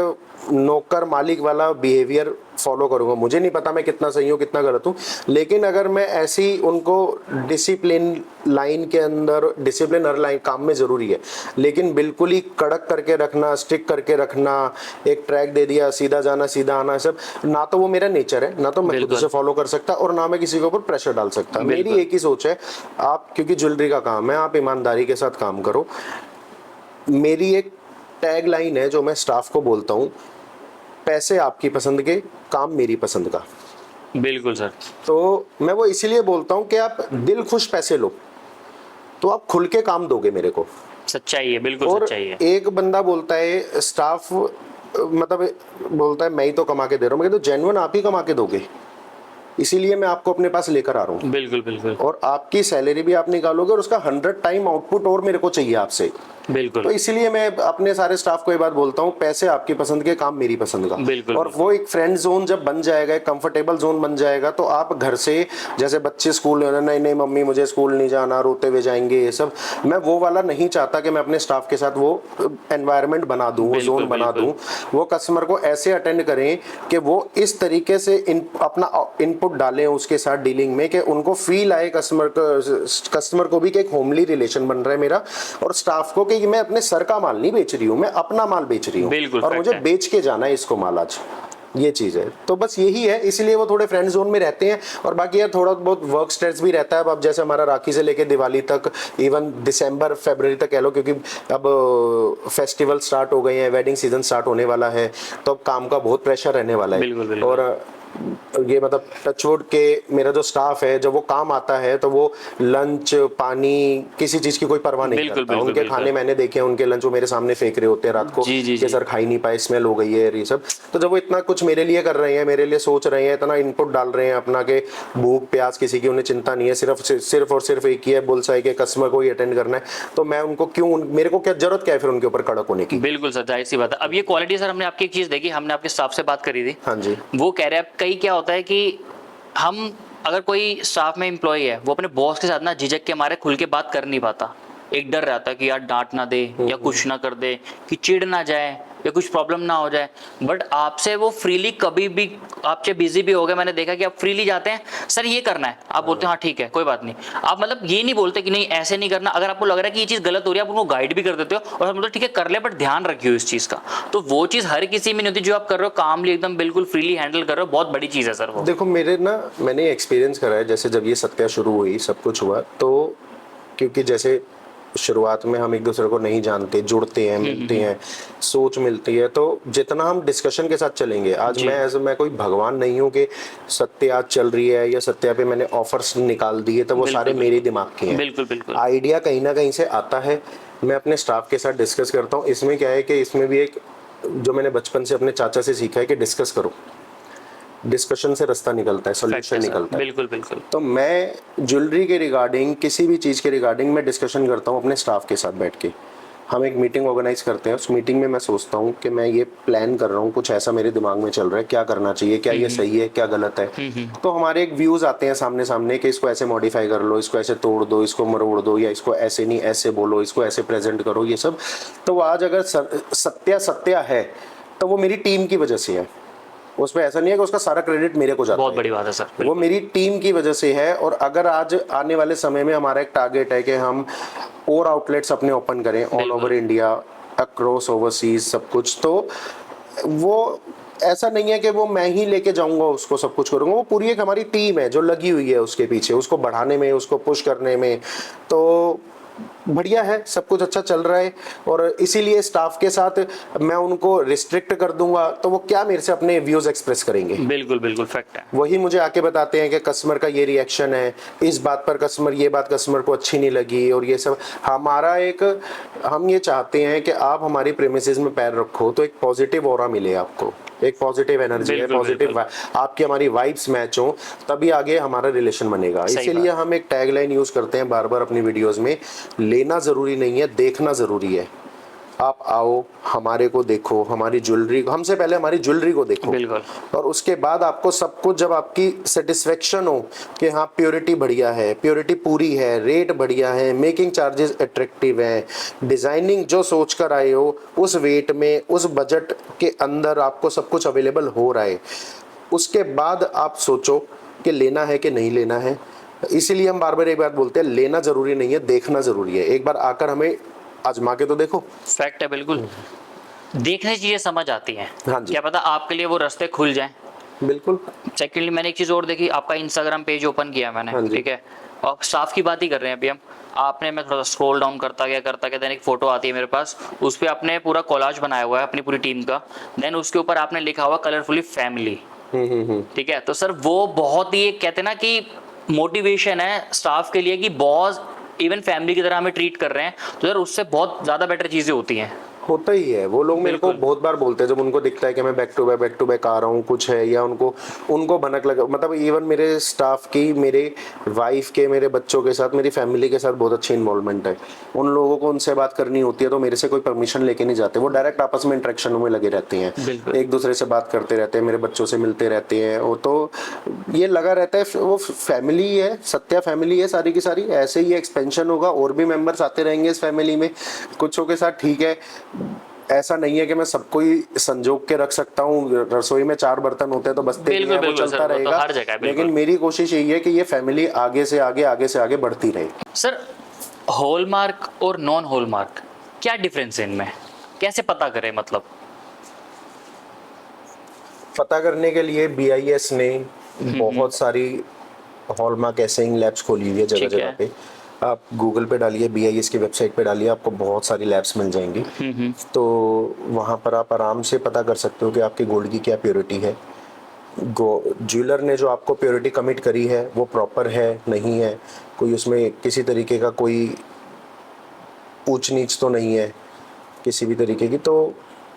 नौकर मालिक वाला बिहेवियर फॉलो करूंगा। मुझे नहीं पता मैं कितना सही हूँ कितना गलत हूँ, लेकिन अगर मैं ऐसी उनको डिसिप्लिन लाइन के अंदर, डिसिप्लिन हर लाइन काम में जरूरी है, लेकिन बिल्कुल ही कड़क करके रखना, स्ट्रिक्ट करके रखना, एक ट्रैक दे दिया सीधा जाना सीधा आना, सब ना तो वो मेरा नेचर है, ना तो मैं खुद से फॉलो कर सकता और ना मैं किसी के ऊपर प्रेशर डाल सकता। मेरी एक ही सोच है, आप क्योंकि ज्वेलरी का काम है, आप ईमानदारी के साथ काम करो। मेरी एक टैग लाइन है जो मैं स्टाफ को बोलता हूँ, पैसे आपकी पसंद के, काम मेरी पसंद का। बिल्कुल सर। तो मैं वो इसीलिए बोलता हूँ कि आप दिल खुश पैसे लो तो आप खुल के काम दोगे मेरे को। सच्चाई है, बिल्कुल और सच्चाई है। एक बंदा बोलता है, स्टाफ मतलब बोलता है मैं ही तो कमा के दे रहा हूँ, मैं कहता हूँ जेन्युइन आप ही कमा के दोगे, इसीलिए मैं आपको अपने पास लेकर आ रहा हूँ। बिल्कुल बिल्कुल। और आपकी सैलरी भी आप निकालोगे और उसका 100 टाइम आउटपुट और मेरे को चाहिए आपसे। बिल्कुल। तो इसीलिए मैं अपने सारे स्टाफ को ये बात बोलता हूँ, पैसे आपकी पसंद के, काम मेरी पसंद का। बिल्कुल। और वो एक फ्रेंड जोन जब बन जाएगा, एक कंफर्टेबल जोन बन जाएगा, तो आप घर से, जैसे बच्चे स्कूल नहीं नहीं मम्मी मुझे स्कूल नहीं जाना, रोते हुए जाएंगे, ये सब मैं वो वाला नहीं चाहता कि मैं अपने स्टाफ के साथ वो एनवायरनमेंट बना दूं, वो जोन बना दूं। वो कस्टमर को ऐसे अटेंड करें कि वो इस तरीके से अपना इनपुट डालें उसके साथ डीलिंग में कि उनको फील आए कस्टमर को भी कि एक होमली रिलेशन बन रहा है मेरा, और स्टाफ को कि मैं अपने सर का माल नहीं बेच रही हूँ, मैं अपना माल बेच रही हूँ और मुझे बेच के जाना है इसको माल आज। ये चीज है, तो बस यही है, इसलिए वो थोड़े फ्रेंड जोन में रहते हैं। और बाकी यार थोड़ा बहुत वर्क स्ट्रेस भी रहता है। अब जैसे हमारा राखी से लेके दिवाली तक, इवन दिसंबर फरवरी तक कह लो, क्योंकि अब फेस्टिवल स्टार्ट हो गए हैं, वेडिंग सीजन स्टार्ट होने वाला है, तो अब काम का बहुत प्रेशर रहने वाला है। बिल्कुल, बिल्कुल। और ये मतलब टचवुड के मेरा जो स्टाफ है, जब वो काम आता है तो वो लंच पानी किसी चीज की कोई परवाह नहीं करता। उनके खाने मैंने देखे हैं, उनके लंच वो मेरे सामने फेंक रहे होते हैं रात को कि सर खा ही नहीं पाए, स्मेल हो गई है ये सब। तो जब वो इतना कुछ मेरे लिए कर रहे हैं, मेरे लिए सोच रहे हैं, इतना इनपुट डाल रहे हैं अपना के भूख प्यास किसी की उन्हें चिंता नहीं है, सिर्फ और सिर्फ एक ही है बुलसाई के कस्टमर को ही अटेंड करना है, तो मैं उनको क्यों, मेरे को क्या जरूरत क्या है फिर उनके ऊपर कड़क होने की। बिल्कुल सर, जाहिर सी बात है। अब ये क्वालिटी सर, हमने आपकी एक चीज देखी, हमने आपके स्टाफ से बात करी थी। हाँ जी। वो कह रहे हैं कई क्या होता है कि हम अगर कोई स्टाफ में एम्प्लॉय है, वो अपने बॉस के साथ ना झिझक के मारे खुल के बात कर नहीं पाता। एक डर रहता है कि यार डांट ना दे या कुछ ना कर दे, कि चिढ़ ना जाए या कुछ प्रॉब्लम ना हो जाए। बट आपसे वो फ्रीली, कभी भी आपसे बिजी भी हो गए, मैंने देखा कि आप फ्रीली जाते हैं, सर ये करना है, आप बोलते हैं हाँ ठीक है कोई बात नहीं। आप मतलब ये नहीं बोलते कि नहीं ऐसे नहीं करना। अगर आपको लग रहा है कि ये चीज़ गलत हो रही है, आप उनको गाइड भी कर देते हो और मतलब ठीक है कर ले, बट ध्यान रखियो इस चीज़ का। तो वो चीज़ हर किसी में नहीं होती जो आप कर रहे हो, कामली एकदम बिल्कुल फ्रीली हैंडल कर रहे हो, बहुत बड़ी चीज़ है सर वो। देखो मैंने एक्सपीरियंस करा है, जैसे जब ये सत्या शुरू हुई, सब कुछ हुआ, तो क्योंकि जैसे शुरुआत में हम एक दूसरे को नहीं जानते, जुड़ते हैं, मिलते हैं, सोच मिलती है, तो जितना हम डिस्कशन के साथ चलेंगे, आज मैं कोई भगवान नहीं हूँ कि सत्य आज चल रही है या सत्या पे मैंने ऑफर्स निकाल दिए तो वो सारे मेरे दिमाग के हैं। बिल्कुल बिल्कुल। आइडिया कहीं ना कहीं से आता है, मैं अपने स्टाफ के साथ डिस्कस करता हूँ। इसमें क्या है कि इसमें भी एक जो मैंने बचपन से अपने चाचा से सीखा है कि डिस्कस करो, डिस्कशन से रास्ता निकलता है, सॉल्यूशन निकलता है। बिल्कुल बिल्कुल। तो मैं ज्वेलरी के रिगार्डिंग, किसी भी चीज़ के रिगार्डिंग मैं डिस्कशन करता हूँ अपने स्टाफ के साथ बैठ के। हम एक मीटिंग ऑर्गेनाइज करते हैं, उस मीटिंग में मैं सोचता हूँ कि मैं ये प्लान कर रहा हूँ, कुछ ऐसा मेरे दिमाग में चल रहा है, क्या करना चाहिए, क्या ये सही है, क्या गलत है। तो हमारे एक व्यूज आते हैं सामने सामने कि इसको ऐसे मॉडिफाई कर लो, इसको ऐसे तोड़ दो, इसको मरोड़ दो, या इसको ऐसे नहीं ऐसे बोलो, इसको ऐसे प्रेजेंट करो, ये सब। तो आज अगर सत्या है तो वो मेरी टीम की वजह से है, उसमें ऐसा नहीं है कि उसका सारा क्रेडिट मेरे को जाता है। बहुत बड़ी बात है सर, वो मेरी टीम की वजह से है। और अगर आज आने वाले समय में हमारा एक टारगेट है कि हम और आउटलेट्स अपने ओपन करें all over India, across overseas सब कुछ, तो वो ऐसा नहीं है कि वो मैं ही लेके जाऊंगा उसको सब कुछ करूंगा, वो पूरी एक हमारी टीम है जो लगी हुई है उसके पीछे, उसको बढ़ाने में, उसको पुश करने में। तो बढ़िया है, सब कुछ अच्छा चल रहा है। और इसीलिए स्टाफ के साथ मैं उनको रिस्ट्रिक्ट कर दूंगा तो वो क्या मेरे से अपने व्यूज एक्सप्रेस करेंगे। बिल्कुल बिल्कुल फैक्ट है। वही मुझे आके बताते हैं कि कस्टमर का ये रिएक्शन है, इस बात पर कस्टमर, ये बात कस्टमर को अच्छी नहीं लगी, और ये सब। हमारा एक, हम ये चाहते हैं कि आप हमारी प्रेमिसेस में पैर रखो तो एक पॉजिटिव ऑरा मिले आपको, एक पॉजिटिव एनर्जी है, पॉजिटिव आपकी हमारी वाइब्स मैच हो, तभी आगे हमारा रिलेशन बनेगा। इसीलिए हम एक टैगलाइन यूज करते हैं बार बार अपनी वीडियोस में, लेना जरूरी नहीं है, देखना जरूरी है। आप आओ, हमारे को देखो, हमारी ज्वेलरी, हमसे पहले हमारी ज्वेलरी को देखो, बिल्कुल। और उसके बाद आपको सब कुछ, जब आपकी सेटिस्फेक्शन हो कि हाँ प्योरिटी बढ़िया है, प्योरिटी पूरी है, रेट बढ़िया है, मेकिंग चार्जेस अट्रैक्टिव हैं, डिजाइनिंग जो सोच कर आए हो उस वेट में, उस बजट के अंदर आपको सब कुछ अवेलेबल हो रहा है, उसके बाद आप सोचो कि लेना है कि नहीं लेना है। इसीलिए हम बार बार एक बात बोलते हैं, लेना जरूरी नहीं है, देखना जरूरी है। एक बार आकर हमें आजमा के तो देखो। फैक्ट है, बिल्कुल। देखने से चीजें समझ आती हैं। हाँ जी। क्या पता आपके लिए वो रास्ते खुल जाएं। बिल्कुल। सेकेंडली मैंने एक चीज और देखी, आपका इंस्टाग्राम पेज ओपन किया मैंने, हाँ जी। ठीक है, और स्टाफ की बात ही कर रहे हैं अभी हम। आपने, मैं थोड़ा स्क्रॉल डाउन करता गया देन एक फोटो आती है मेरे पास, उस पर आपने पूरा कोलाज बनाया हुआ है अपनी पूरी टीम का, देन उसके ऊपर आपने लिखा हुआ कलरफुली फैमिली। ठीक है, तो सर वो बहुत ही, कहते हैं ना कि मोटिवेशन है स्टाफ के लिए कि बॉस इवन फैमिली की तरह हमें ट्रीट कर रहे हैं, तो सर उससे बहुत ज्यादा बेटर चीजें होती हैं। होता ही है। वो लोग मेरे को बिल्कुल। बहुत बार बोलते हैं जब उनको दिखता है कि मैं बैक टू बैक आ रहा हूँ कुछ है, या उनको भनक लगा। मतलब इवन मेरे स्टाफ की, मेरे वाइफ के, मेरे बच्चों के साथ, मेरी फैमिली के साथ बहुत अच्छी इन्वॉल्वमेंट है। उन लोगों को उनसे बात करनी होती है तो मेरे से कोई परमिशन लेके नहीं जाते, वो डायरेक्ट आपस में इंटरेक्शन में लगे रहते हैं, बिल्कुल। एक दूसरे से बात करते रहते हैं, मेरे बच्चों से मिलते रहते हैं। वो तो ये लगा रहता है, वो फैमिली है, सत्या फैमिली है सारी की सारी। ऐसे ही एक्सपेंशन होगा, और भी मेंबर्स आते रहेंगे इस फैमिली में, कुछों के साथ ठीक है। ऐसा नहीं है कि मैं सबको ही संजोग के रख सकता हूँ। रसोई में 4 बर्तन होते हैं तो बसते नहीं बिल्कुल है, वो बिल्कुल चलता सर, वो तो रहेगा। हर जगह है, बिल्कुल। लेकिन मेरी कोशिश यही है कि ये फैमिली आगे से आगे बढ़ती रहे। सर हॉलमार्क और नॉन हॉलमार्क क्या डिफरेंस है इनमें, कैसे पता करें मतलब? पता करने के लिए BIS ने बहुत सारी हॉलमार्क एसेइंग लैब्स खोली हुई है जगह ठीक है। जगह पे। आप गूगल पे डालिए, BIS की वेबसाइट पे डालिए, आपको बहुत सारी लैब्स मिल जाएंगी। तो वहाँ पर आप आराम से पता कर सकते हो कि आपके गोल्ड की क्या प्योरिटी है। ज्वेलर ने जो आपको प्योरिटी कमिट करी है वो प्रॉपर है नहीं है, कोई उसमें किसी तरीके का कोई ऊंच नीच तो नहीं है किसी भी तरीके की। तो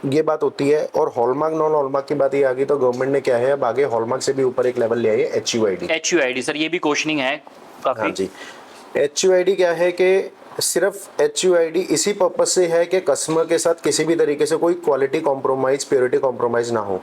ये बात होती है। और हॉलमार्क नॉन हॉलमार्क की बात ये आ गई तो गवर्नमेंट ने क्या है, अब आगे हॉलमार्क से भी ऊपर एक लेवल ले आई है, HUID। HUID सर, ये भी क्वेश्चनिंग है काफी। हाँ जी। HUID क्या है कि सिर्फ HUID इसी पर्पज से है कि कस्टमर के साथ किसी भी तरीके से कोई क्वालिटी कॉम्प्रोमाइज, प्योरिटी कॉम्प्रोमाइज ना हो।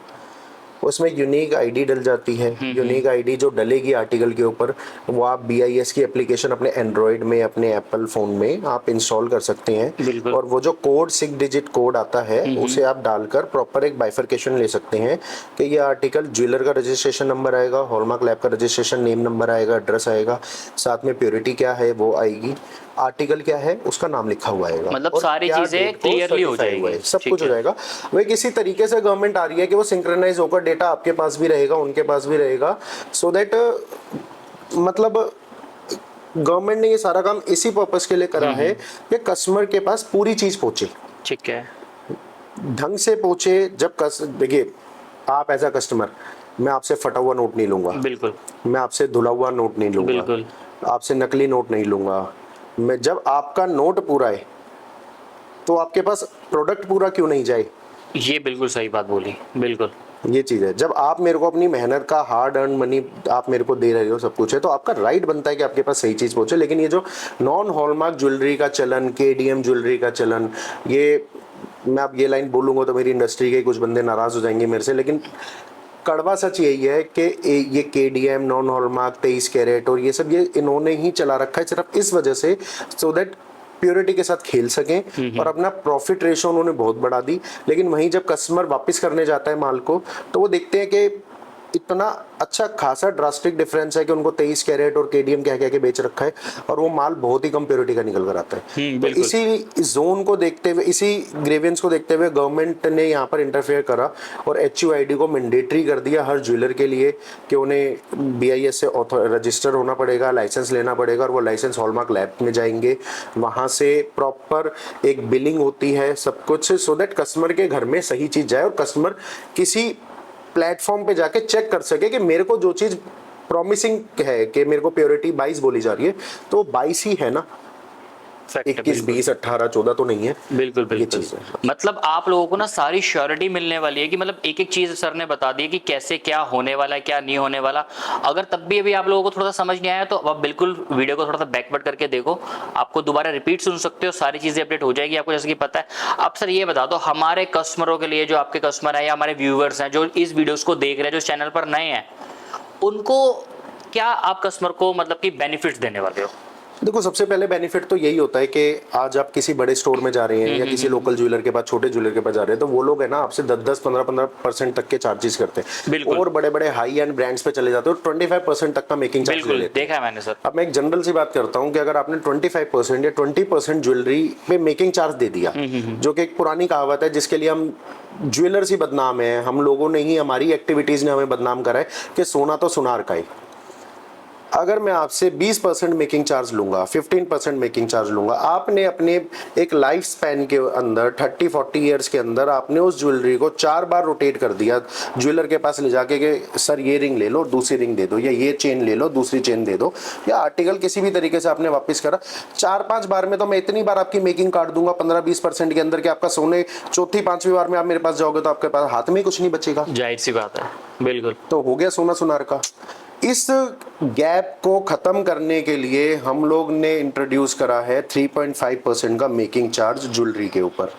उसमें यूनिक आईडी डल जाती है। यूनिक आईडी जो डलेगी आर्टिकल के ऊपर, वो आप BIS की एप्लीकेशन अपने एंड्रॉयड में, अपने एप्पल फोन में आप इंस्टॉल कर सकते हैं। और वो जो कोड 6 डिजिट कोड आता है उसे आप डालकर प्रॉपर एक बाइफरकेशन ले सकते हैं कि ये आर्टिकल ज्वेलर का रजिस्ट्रेशन नंबर आएगा, हॉलमार्क लैब का रजिस्ट्रेशन नेम नंबर आएगा, एड्रेस आएगा, साथ में प्योरिटी क्या है वो आएगी, आर्टिकल क्या है उसका नाम लिखा हुआ आएगा, मतलब और सारी क्या चीजें date को क्लियरली हो certify हुआ है, जाएगी। सब कुछ हो जाएगा। वो किसी तरीके से गवर्नमेंट आ रही है कि वो सिंक्रोनाइज होकर डेटा आपके पास भी रहेगा, उनके पास भी रहेगा, सो दैट मतलब गवर्नमेंट ने ये सारा काम इसी पर्पस के लिए करा है कि कस्टमर के पास पूरी चीज पहुंचे, ठीक है। ढंग से पहुंचे। जब देखिए, आप एज अ कस्टमर, मैं आपसे फटा हुआ नोट नहीं लूंगा, बिल्कुल मैं आपसे धुला हुआ नोट नहीं लूंगा, बिल्कुल। आपसे नकली नोट नहीं लूंगा। मैं जब आपका नोट पूरा है तो आपके पास प्रोडक्ट पूरा क्यों नहीं जाए? ये बिल्कुल सही बात बोली, बिल्कुल। ये चीज़ है। जब आप मेरे को अपनी मेहनत का हार्ड अर्न मनी आप मेरे को दे रहे हो, सब कुछ है, तो आपका राइट बनता है कि आपके पास सही चीज़ पहुंचे। लेकिन ये जो नॉन हॉलमार्क ज्वेलरी का चलन, KDM ज्वेलरी का चलन, ये मैं अब ये लाइन बोलूँगा तो मेरी इंडस्ट्री के कुछ बंदे नाराज़ हो जाएंगे मेरे से, लेकिन कड़वा सच यही है कि ये KDM, नॉन हॉलमार्क, 23 कैरेट और ये सब, ये इन्होंने ही चला रखा है सिर्फ इस वजह से, सो दैट प्योरिटी के साथ खेल सकें और अपना प्रॉफिट रेशो उन्होंने बहुत बढ़ा दी। लेकिन वहीं जब कस्टमर वापस करने जाता है माल को, तो वो देखते हैं कि इतना अच्छा खासा ड्रास्टिक डिफरेंस है कि उनको 23 कैरेट और KDM कह के बेच रखा है, और वो माल बहुत ही कम प्योरिटी का निकल कर आता है। तो बिल्कुल। इसी जोन को देखते हुए, इसी ग्रेवियंस को देखते हुए गवर्नमेंट ने यहाँ पर इंटरफेयर करा और HUID को मैंडेटरी कर दिया हर ज्वेलर के लिए कि उन्हें BIS से रजिस्टर होना पड़ेगा, लाइसेंस लेना पड़ेगा, और वो लाइसेंस हॉलमार्क लैब में जाएंगे, वहाँ से प्रॉपर एक बिलिंग होती है, सब कुछ, सो दैट कस्टमर के घर में सही चीज़ जाए और कस्टमर किसी प्लेटफॉर्म पे जाके चेक कर सके कि मेरे को जो चीज प्रॉमिसिंग है कि मेरे को प्योरिटी 22 बोली जा रही है तो 22 ही है ना, 21, 20, 18, 14 तो नहीं है। बिल्कुल ये बिल्कुल। चीज़ है। मतलब आप लोगों को ना सारी श्योरिटी मिलने वाली है कि मतलब एक एक चीज सर ने बता दी कि कैसे क्या होने वाला है, क्या नहीं होने वाला। अगर तब भी अभी आप लोगों को थोड़ा सा समझ नहीं आया तो आप बिल्कुल वीडियो को थोड़ा सा बैकवर्ड करके देखो, आपको दोबारा रिपीट सुन सकते हो, सारी चीजें अपडेट हो जाएगी आपको जैसे कि पता है। अब सर ये बता दो हमारे कस्टमरों के लिए, जो आपके कस्टमर है या हमारे व्यूअर्स हैं जो इस वीडियोस को देख रहे हैं, जो चैनल पर नए हैं, उनको क्या आप कस्टमर को मतलब कि बेनिफिट्स देने वाले हो? देखो सबसे पहले बेनिफिट तो यही होता है कि आज आप किसी बड़े स्टोर में जा रहे हैं या किसी लोकल ज्वेलर के पास, छोटे ज्वेलर के पास जा रहे हैं, तो वो लोग है ना आपसे 10-15% तक के चार्जेस करते हैं। बिल्कुल। और बड़े बड़े हाई एंड ब्रांड्स पे चले जाते हो 25% तक का मेकिंग चार्ज ले बिल्कुल लेते हैं। देखा है मैंने सर। अब मैं एक जनरल सी बात करता हूँ कि अगर आपने 25% या 20% ज्वेलरी पे मेकिंग चार्ज दे दिया, जो कि एक पुरानी कहावत है जिसके लिए हम ज्वेलर्स ही बदनाम है, हम लोगों ने ही, हमारी एक्टिविटीज ने हमें बदनाम करा है कि सोना तो सुनार का ही। अगर मैं आपसे 20% मेकिंग चार्ज लूंगा, 15% मेकिंग चार्ज लूंगा, आपने अपने एक लाइफ स्पैन के अंदर 30-40 ईयर्स के अंदर आपने उस ज्वेलरी को 4 बार रोटेट कर दिया ज्वेलर के पास ले जाके कि सर ये रिंग ले लो, दूसरी रिंग दे दो, या ये चेन ले लो, दूसरी चेन दे दो, या आर्टिकल किसी भी तरीके से आपने वापस करा, 4-5 बार में तो मैं इतनी बार आपकी मेकिंग काट दूंगा 15-20% के अंदर कि आपका सोने चौथी 5वीं बार में आप मेरे पास जाओगे तो आपके पास हाथ में कुछ नहीं बचेगा। जाहिर सी बात है, बिल्कुल। तो हो गया सोना सुनार का। इस गैप को खत्म करने के लिए हम लोग ने इंट्रोड्यूस करा है 3.5% का मेकिंग चार्ज ज्वेलरी के ऊपर,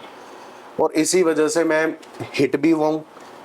और इसी वजह से मैं हिट भी हुआ हूँ,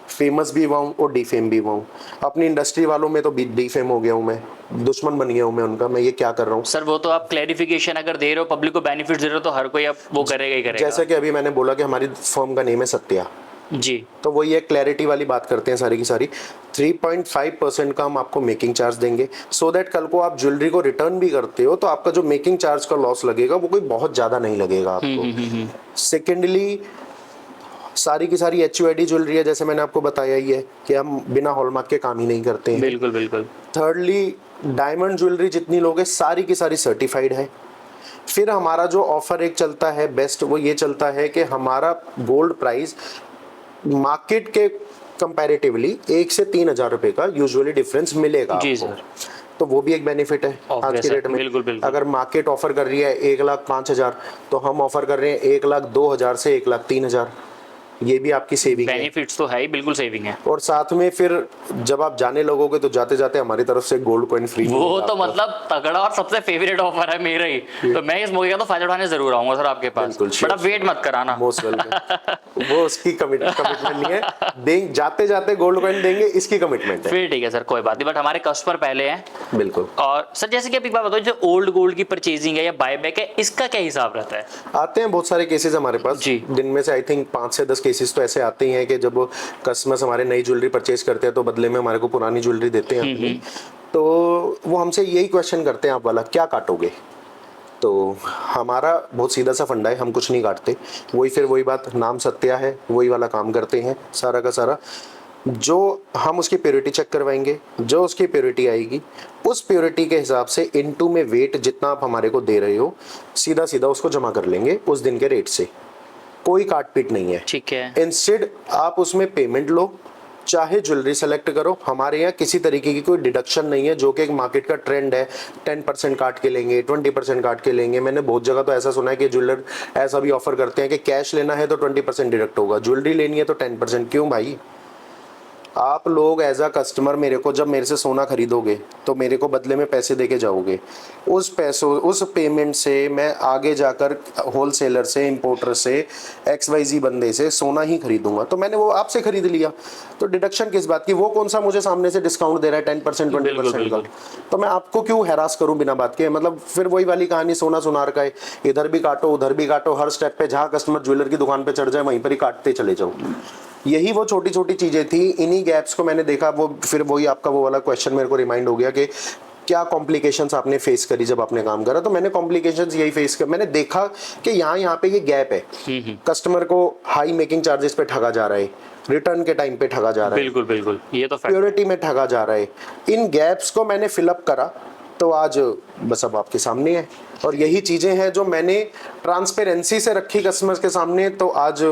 फेमस भी हुआ हूँ और डिफेम भी हुआ हूँ। अपनी इंडस्ट्री वालों में तो डिफेम हो गया हूँ, मैं दुश्मन बन गया हूँ मैं उनका। मैं ये क्या कर रहा हूँ सर? वो तो आप क्लैरिफिकेशन अगर दे रहे हो, पब्लिक को बेनिफिट दे रहे हो, तो हर कोई अब वो करेगा ही करेगा। जैसा कि अभी मैंने बोला कि हमारी फर्म का नेम है सत्या, जी। तो वो ये क्लैरिटी वाली बात करते हैं सारी की सारी। 3.5% का हम आपको मेकिंग चार्ज देंगे, सो दैट कल को आप ज्वेलरी को रिटर्न भी करते हो तो आपका जो मेकिंग चार्ज का लॉस लगेगा वो कोई बहुत ज्यादा नहीं लगेगा आपको। सेकेंडली, सारी की सारी HUID ज्वेलरी है, जैसे मैंने आपको बताया ही है कि हम बिना हॉलमार्क के काम ही नहीं करते हैं। बिल्कुल बिल्कुल। थर्डली, डायमंड ज्वेलरी जितनी लोगे सारी की सारी सर्टिफाइड है। फिर हमारा जो ऑफर एक चलता है बेस्ट, वो ये चलता है कि हमारा गोल्ड प्राइस मार्केट के कंपैरेटिवली 1 से 3 हज़ार रुपए का यूजुअली डिफरेंस मिलेगा जी आपको। सर। तो वो भी एक बेनिफिट है आज के रेट में। बिल्कुल बिल्कुल। अगर मार्केट ऑफर कर रही है 1,05,000 तो हम ऑफर कर रहे हैं 1,02,000 से 1,03,000, ये भी आपकी सेविंग है। बेनिफिट्स तो है ही, बिल्कुल सेविंग है। और साथ में फिर जब आप जाने लगोगे तो जाते जाते हमारी तरफ से गोल्ड कॉइन फ्री। वो तो मतलब तगड़ा और सबसे फेवरेट ऑफर है मेरा ही, तो मैं इस मौके का तो फायदा उठाने जरूर आऊंगा सर आपके पास। बड़ा वेट मत कराना। Most welcome. वो उसकी कमिटमेंट नहीं है, देंगे जाते जाते गोल्ड कॉइन देंगे, इसकी कमिटमेंट है। फिर ठीक है सर, कोई बात नहीं, बट हमारे कस्टमर पहले हैं। बिल्कुल। और सर जैसे कि आप एक बात बताओ, जो ओल्ड गोल्ड की परचेजिंग है या बायबैक है, इसका क्या हिसाब रहता है? आते हैं बहुत सारे केसेस हमारे पास जी। दिन में से आई थिंक 5 से 10 केसेस तो ऐसे आते ही हैं कि जब कस्टमर्स हमारे नई ज्वेलरी परचेज करते हैं तो बदले में हमारे को पुरानी ज्वेलरी देते हैं अपनी। तो वो हमसे यही क्वेश्चन करते हैं, आप वाला क्या काटोगे? तो हमारा बहुत सीधा सा फंडा है, हम कुछ नहीं काटते। वही बात, नाम सत्या है, वही वाला काम करते हैं सारा का सारा। जो हम उसकी प्योरिटी चेक करवाएंगे, जो उसकी प्योरिटी आएगी उस प्योरिटी के हिसाब से इनटू में वेट जितना आप हमारे को दे रहे हो सीधा सीधा उसको जमा कर लेंगे उस दिन के रेट से। कोई काट पीट नहीं है। ठीक है। इंस्टेड आप उसमें पेमेंट लो, चाहे ज्वेलरी सेलेक्ट करो। हमारे यहाँ किसी तरीके की कोई डिडक्शन नहीं है, जो कि एक मार्केट का ट्रेंड है। 10% काट के लेंगे, 20% काट के लेंगे। मैंने बहुत जगह तो ऐसा सुना है कि ज्वेलर ऐसा भी ऑफर करते हैं कि कैश लेना है तो 20% डिडक्ट होगा, ज्वेलरी लेनी है तो 10%। क्यों भाई? आप लोग एज अ कस्टमर मेरे को जब मेरे से सोना खरीदोगे तो मेरे को बदले में पैसे देके जाओगे। उस पैसों, उस पेमेंट से मैं आगे जाकर होलसेलर से, इंपोर्टर से, XYZ बंदे से सोना ही खरीदूंगा। तो मैंने वो आपसे खरीद लिया, तो डिडक्शन किस बात की? वो कौन सा मुझे सामने से डिस्काउंट दे रहा है 10% 20% का? तो मैं आपको क्यों हैरास करूं बिना बात के? मतलब फिर वही वाली कहानी, सोना सुनार का है, इधर भी काटो उधर भी काटो, हर स्टेप पे जहाँ कस्टमर ज्वेलर की दुकान पे चढ़ जाए वहीं पर ही काटते चले जाओ। यही वो छोटी छोटी चीजें थी, इन्हीं गैप्स को मैंने देखा। वो फिर वही आपका वो वाला क्वेश्चन मेरे को रिमाइंड हो गया कि क्या कॉम्प्लिकेशंस आपने फेस करी जब आपने काम करा। तो मैंने कॉम्प्लिकेशंस यही फेस कर, मैंने देखा कि यहाँ पे ये गैप है। कस्टमर को हाई मेकिंग चार्जेस पे ठगा जा रहा है, रिटर्न के टाइम पे ठगा जा रहा है, बिल्कुल बिल्कुल, ये तो प्योरिटी में ठगा जा रहा है। इन गैप्स को मैंने फिलअप करा तो आज बस अब आपके सामने है। और यही चीजें हैं जो मैंने ट्रांसपेरेंसी से रखी कस्टमर्स के सामने, तो आज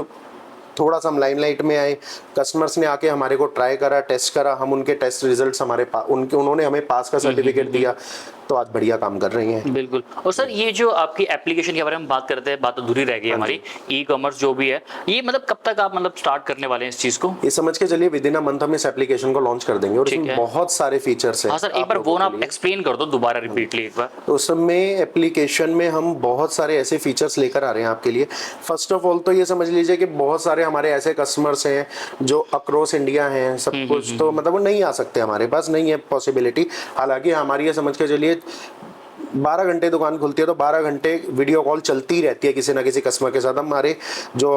थोड़ा सा हम लाइमलाइट में आए। कस्टमर्स ने आके हमारे को ट्राई करा, टेस्ट करा, हम उनके टेस्ट रिजल्ट्स हमारे उन्होंने हमें पास का सर्टिफिकेट दिया, तो आज बढ़िया काम कर रही हैं। बिल्कुल। और सर ये जो आपकी एप्लीकेशन के बारे में बात करते हैं, बात अधूरी रह गई हमारी, ई कॉमर्स जो भी है, ये मतलब कब तक आप मतलब स्टार्ट करने वाले हैं इस चीज को? ये समझ के चलिए विद इन अ मंथ हम इस एप्लीकेशन को लॉन्च कर देंगे और इसमें बहुत सारे फीचर्स हैं। हाँ सर, एक बार वो ना एक्सप्लेन कर दो दोबारा रिपीटली एक बार। तो उसमें एप्लीकेशन में हम बहुत सारे ऐसे फीचर्स लेकर आ रहे हैं आपके लिए। फर्स्ट ऑफ ऑल तो ये समझ लीजिए कि बहुत सारे हमारे ऐसे कस्टमर्स हैं जो अक्रॉस इंडिया हैं, सब कुछ, तो मतलब वो नहीं आ सकते, हमारे पास नहीं है पॉसिबिलिटी। हालांकि हमारी ये समझ के चलिए 12 घंटे दुकान खुलती है तो 12 घंटे वीडियो कॉल चलती रहती है किसी ना किसी कस्टमर के साथ। हमारे जो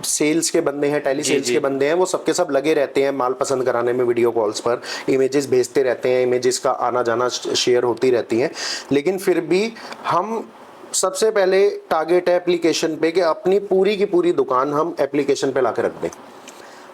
सेल्स के बंदे हैं, टेली सेल्स के बंदे हैं, वो सबके सब लगे रहते हैं माल पसंद कराने में, वीडियो कॉल्स पर इमेजेस भेजते रहते हैं, इमेजेस का आना जाना शेयर होती रहती हैं। लेकिन फिर भी हम सबसे पहले टारगेट है एप्लीकेशन पे कि अपनी पूरी की पूरी दुकान हम एप्लीकेशन पे ला के रख दें,